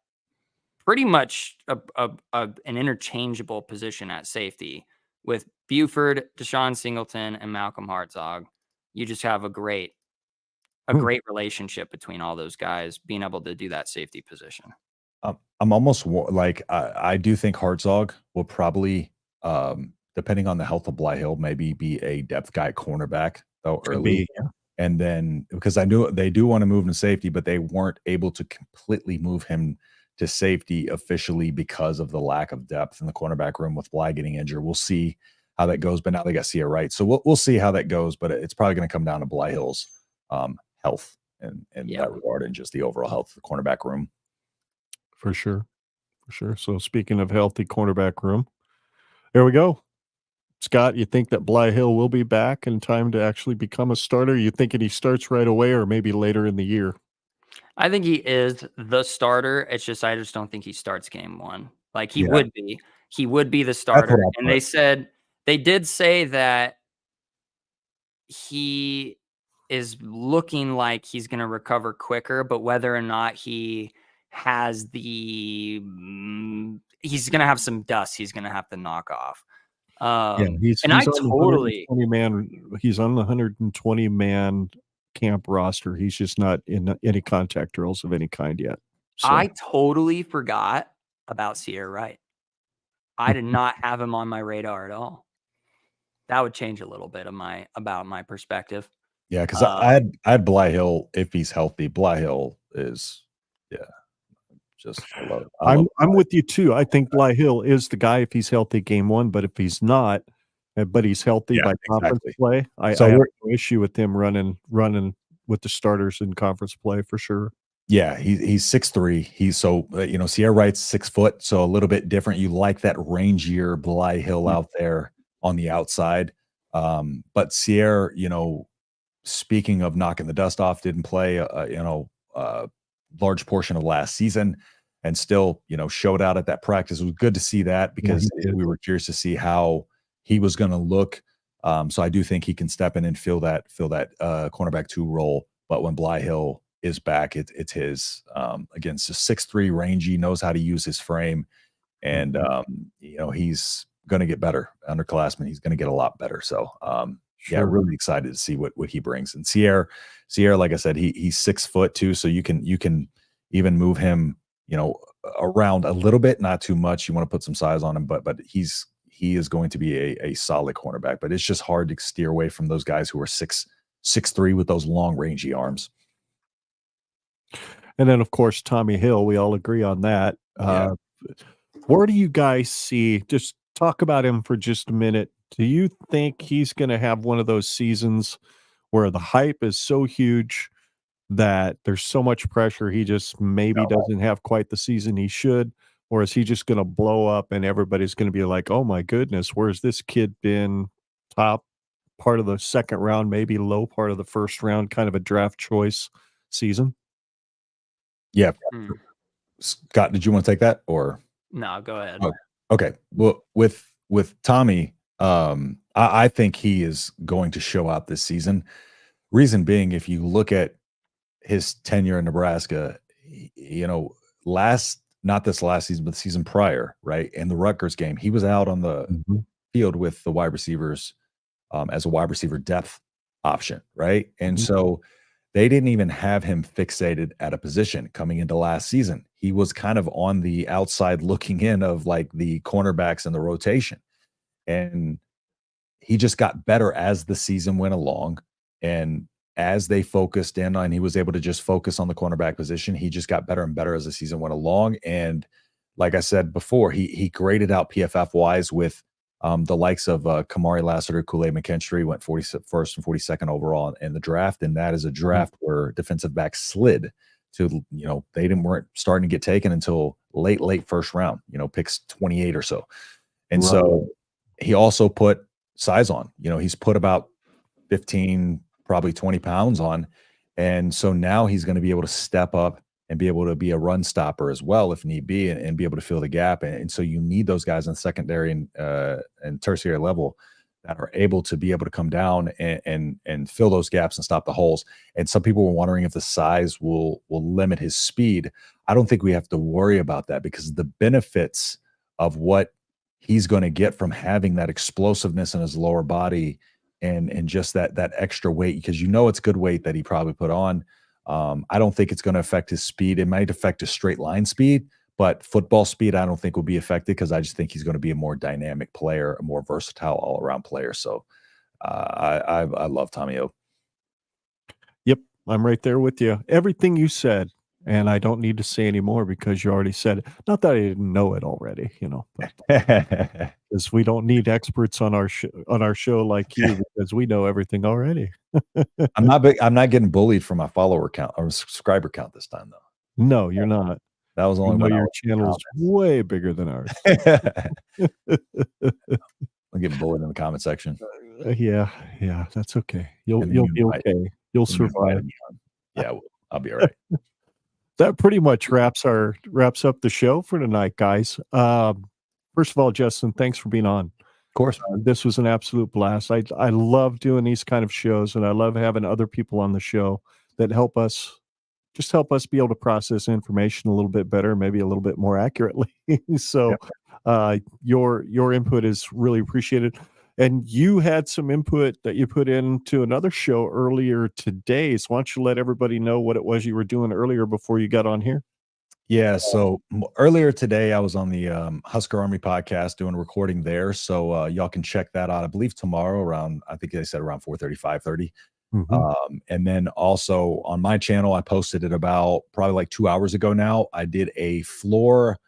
[SPEAKER 2] pretty much an interchangeable position at safety with Buford, Deshaun Singleton, and Malcolm Hartzog. You just have a great relationship between all those guys being able to do that safety position.
[SPEAKER 3] I'm almost like I do think Hartzog will probably, depending on the health of Blyhill, maybe be a depth guy cornerback though early. And then because I knew they do want to move him to safety, but they weren't able to completely move him to safety officially because of the lack of depth in the cornerback room with Bly getting injured. We'll see how that goes. But now they got Sia Wright, so we'll see how that goes. But it's probably going to come down to Blyhill's health and that regard, and just the overall health of the cornerback room.
[SPEAKER 1] For sure. So speaking of healthy cornerback room, there we go. Scott, you think that Blyhill will be back in time to actually become a starter? You thinking he starts right away or maybe later in the year?
[SPEAKER 2] I think he is the starter. I just don't think he starts game one. Like he would be. He would be the starter. And they did say that he is looking like he's going to recover quicker, but whether or not he has he's going to have some dust he's going to have to knock off.
[SPEAKER 1] He's on the 120 man camp roster. He's just not in any contact drills of any kind yet. So.
[SPEAKER 2] I totally forgot about Sierra Wright. I did not have him on my radar at all. That would change a little bit about my perspective.
[SPEAKER 3] Yeah, because I had Blyhill if he's healthy. Blyhill is just
[SPEAKER 1] I'm with you too. I think Blyhill is the guy if he's healthy game one, but if he's not, but he's healthy by conference play, I have no issue with him running with the starters in conference play for sure.
[SPEAKER 3] Yeah, he's 6'3". He's Sierra Wright's 6 foot, so a little bit different. You like that rangier Blyhill out there on the outside. But Sierra, speaking of knocking the dust off, didn't play large portion of last season, and still, showed out at that practice. It was good to see that because we were curious to see how he was going to look. So I do think he can step in and fill that cornerback 2 role. But when Blyhill is back, it's his. Again, so 6'3", rangy, knows how to use his frame, and he's going to get better. Underclassman, he's going to get a lot better. So really excited to see what he brings. And Sierra, like I said, he's 6 foot too, so you can even move him, around a little bit, not too much. You want to put some size on him, but he is going to be a solid cornerback. But it's just hard to steer away from those guys who are 6'3" with those long, rangy arms.
[SPEAKER 1] And then, of course, Tommy Hill. We all agree on that. Where do you guys see? Just talk about him for just a minute. Do you think he's going to have one of those seasons where the hype is so huge that there's so much pressure he just maybe doesn't have quite the season he should? Or is he just going to blow up and everybody's going to be like, oh my goodness, where's this kid been? Top part of the second round, maybe low part of the first round, kind of a draft choice season?
[SPEAKER 3] Yeah. Scott, did you want to take that or?
[SPEAKER 2] No, go ahead.
[SPEAKER 3] Oh, okay. Well, with Tommy, I think he is going to show out this season. Reason being, if you look at his tenure in Nebraska, not this last season, but the season prior, right? In the Rutgers game, he was out on the field with the wide receivers as a wide receiver depth option, right? And so they didn't even have him fixated at a position coming into last season. He was kind of on the outside looking in of like the cornerbacks in the rotation. And he just got better as the season went along. And as they focused in on, he was able to just focus on the cornerback position. He just got better and better as the season went along. And like I said before, he graded out PFF wise with the likes of Kamari Lassiter, Kool-Aid McKinstry went 41st and 42nd overall in the draft, and that is a draft where defensive backs slid to, they weren't starting to get taken until late first round, picks 28 or so. And so he also put size on. He's put about 15, probably 20 pounds on. And so now he's going to be able to step up and be able to be a run stopper as well, if need be, and be able to fill the gap. And so you need those guys in the secondary and tertiary level that are able to be able to come down and fill those gaps and stop the holes. And some people were wondering if the size will limit his speed. I don't think we have to worry about that, because the benefits of what he's going to get from having that explosiveness in his lower body and just that extra weight, because it's good weight that he probably put on. I don't think it's going to affect his speed. It might affect his straight line speed, but football speed I don't think will be affected, because I just think he's going to be a more dynamic player, a more versatile all-around player. So I love Tommy O.
[SPEAKER 1] Yep, I'm right there with you. Everything you said, and I don't need to say any more because you already said it. Not that I didn't know it already, because we don't need experts on our show like you, because we know everything already.
[SPEAKER 3] I'm not getting bullied for my follower count or subscriber count this time, though.
[SPEAKER 1] No, you're not.
[SPEAKER 3] That was only
[SPEAKER 1] your channel is way bigger than ours.
[SPEAKER 3] I'm getting bullied in the comment section.
[SPEAKER 1] Yeah, that's okay. You'll be okay. You'll survive.
[SPEAKER 3] Yeah, I'll be all right.
[SPEAKER 1] That pretty much wraps up the show for tonight, guys. First of all, Justin, thanks for being on.
[SPEAKER 3] Of course.
[SPEAKER 1] This was an absolute blast. I love doing these kind of shows, and I love having other people on the show that help us be able to process information a little bit better, maybe a little bit more accurately. So your input is really appreciated. And you had some input that you put into another show earlier today. So why don't you let everybody know what it was you were doing earlier before you got on here?
[SPEAKER 3] Yeah. So earlier today, I was on the Husker Army podcast doing a recording there. So y'all can check that out. I believe tomorrow around, I think they said around 4:30, 5:30. And then also on my channel, I posted it about probably like 2 hours ago now. I did a floor,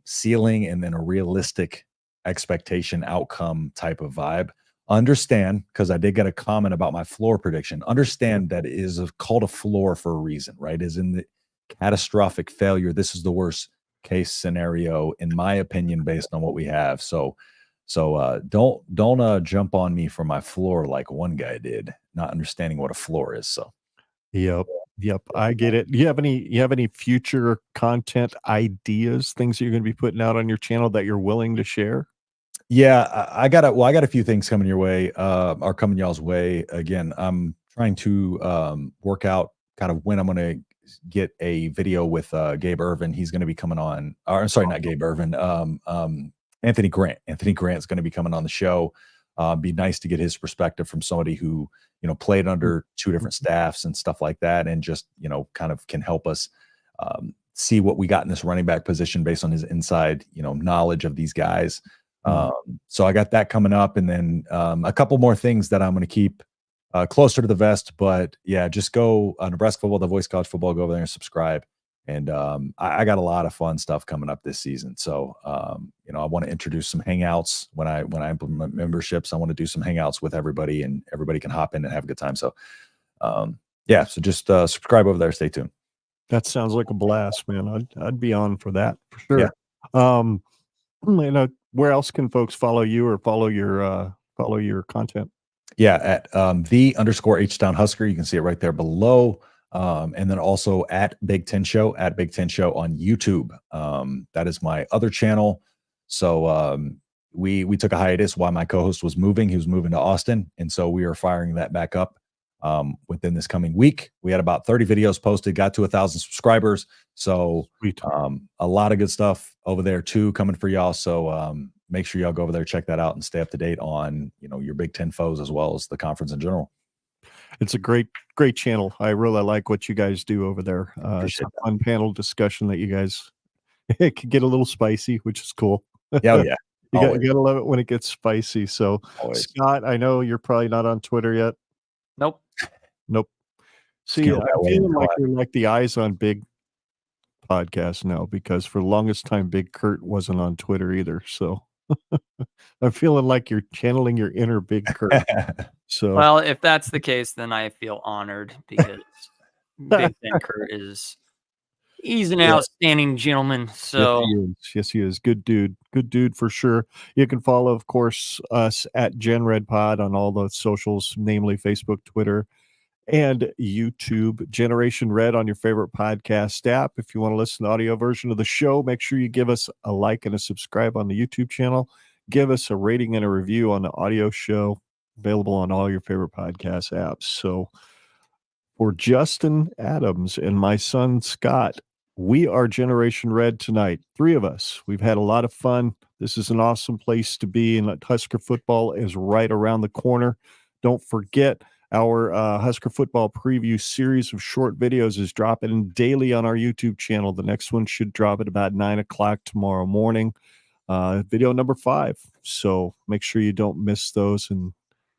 [SPEAKER 3] ceiling, and then a realistic expectation outcome type of vibe. Understand, because I did get a comment about my floor prediction. Understand that it is called a floor for a reason, right? Is in the catastrophic failure. This is the worst case scenario, in my opinion, based on what we have. So don't jump on me for my floor like one guy did, not understanding what a floor is. So
[SPEAKER 1] Yep, I get it. Do you have any future content ideas, things that you're going to be putting out on your channel that you're willing to share?
[SPEAKER 3] Yeah, I got a few things coming your way, or coming y'all's way. Again, I'm trying to work out kind of when I'm going to get a video with Gabe Irvin. He's going to be coming on, or I'm sorry, not Gabe Irvin. Anthony Grant. Anthony Grant's going to be coming on the show. Be nice to get his perspective from somebody who, played under two different staffs and stuff like that. And just, kind of can help us see what we got in this running back position based on his inside, knowledge of these guys. So I got that coming up. And then a couple more things that I'm going to keep closer to the vest. But yeah, just go Nebraska Football, the Voice College Football, go over there and subscribe. And I got a lot of fun stuff coming up this season. So, I want to introduce some hangouts when I implement memberships. I want to do some hangouts with everybody, and everybody can hop in and have a good time. So, so just subscribe over there. Stay tuned.
[SPEAKER 1] That sounds like a blast, man. I'd be on for that for sure. Yeah. Where else can folks follow you or follow your content?
[SPEAKER 3] Yeah, at _H-Town Husker. You can see it right there below. And then also at Big Ten Show on YouTube. That is my other channel. So we took a hiatus while my co-host was moving. He was moving to Austin. And so we are firing that back up within this coming week. We had about 30 videos posted, got to 1,000 subscribers. So a lot of good stuff over there too coming for y'all. So make sure y'all go over there, check that out, and stay up to date on your Big Ten foes as well as the conference in general.
[SPEAKER 1] It's a great channel. I really like what you guys do over there. It's a fun panel discussion that you guys, it can get a little spicy, which is cool.
[SPEAKER 3] Yeah, yeah.
[SPEAKER 1] You gotta love it when it gets spicy. So Scott, I know you're probably not on Twitter yet.
[SPEAKER 2] Nope.
[SPEAKER 1] See, I feel like you're like the eyes on Big Podcast now, because for the longest time, Big Kurt wasn't on Twitter either. So I'm feeling like you're channeling your inner Big Kurt. So
[SPEAKER 2] Well, if that's the case, then I feel honored because Big Ben Kurt he's an outstanding gentleman. So
[SPEAKER 1] Yes, he is. Good dude for sure. You can follow, of course, us at GenRedPod on all the socials, namely Facebook, Twitter, and YouTube. Generation Red on your favorite podcast app. If you want to listen to the audio version of the show, make sure you give us a like and a subscribe on the YouTube channel. Give us a rating and a review on the audio show, available on all your favorite podcast apps. So for Justin Adams and my son Scott, we are Generation Red tonight. 3 of us. We've had a lot of fun. This is an awesome place to be, and Husker football is right around the corner. Don't forget, our Husker football preview series of short videos is dropping daily on our YouTube channel. The next one should drop at about 9 o'clock tomorrow morning. Video number 5. So make sure you don't miss those. And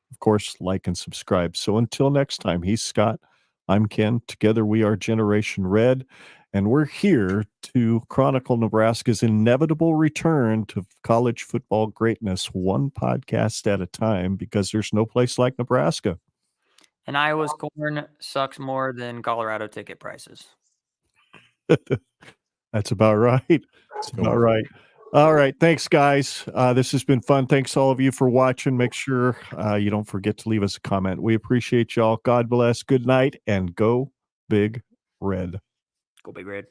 [SPEAKER 1] of course, like and subscribe. So until next time, he's Scott. I'm Ken. Together we are Generation Red, and we're here to chronicle Nebraska's inevitable return to college football greatness, one podcast at a time, because there's no place like Nebraska.
[SPEAKER 2] And Iowa's corn sucks more than Colorado ticket prices.
[SPEAKER 1] That's about right. That's about right. All right. Thanks, guys. This has been fun. Thanks all of you for watching. Make sure you don't forget to leave us a comment. We appreciate y'all. God bless. Good night, and go Big Red.
[SPEAKER 2] Go Big Red.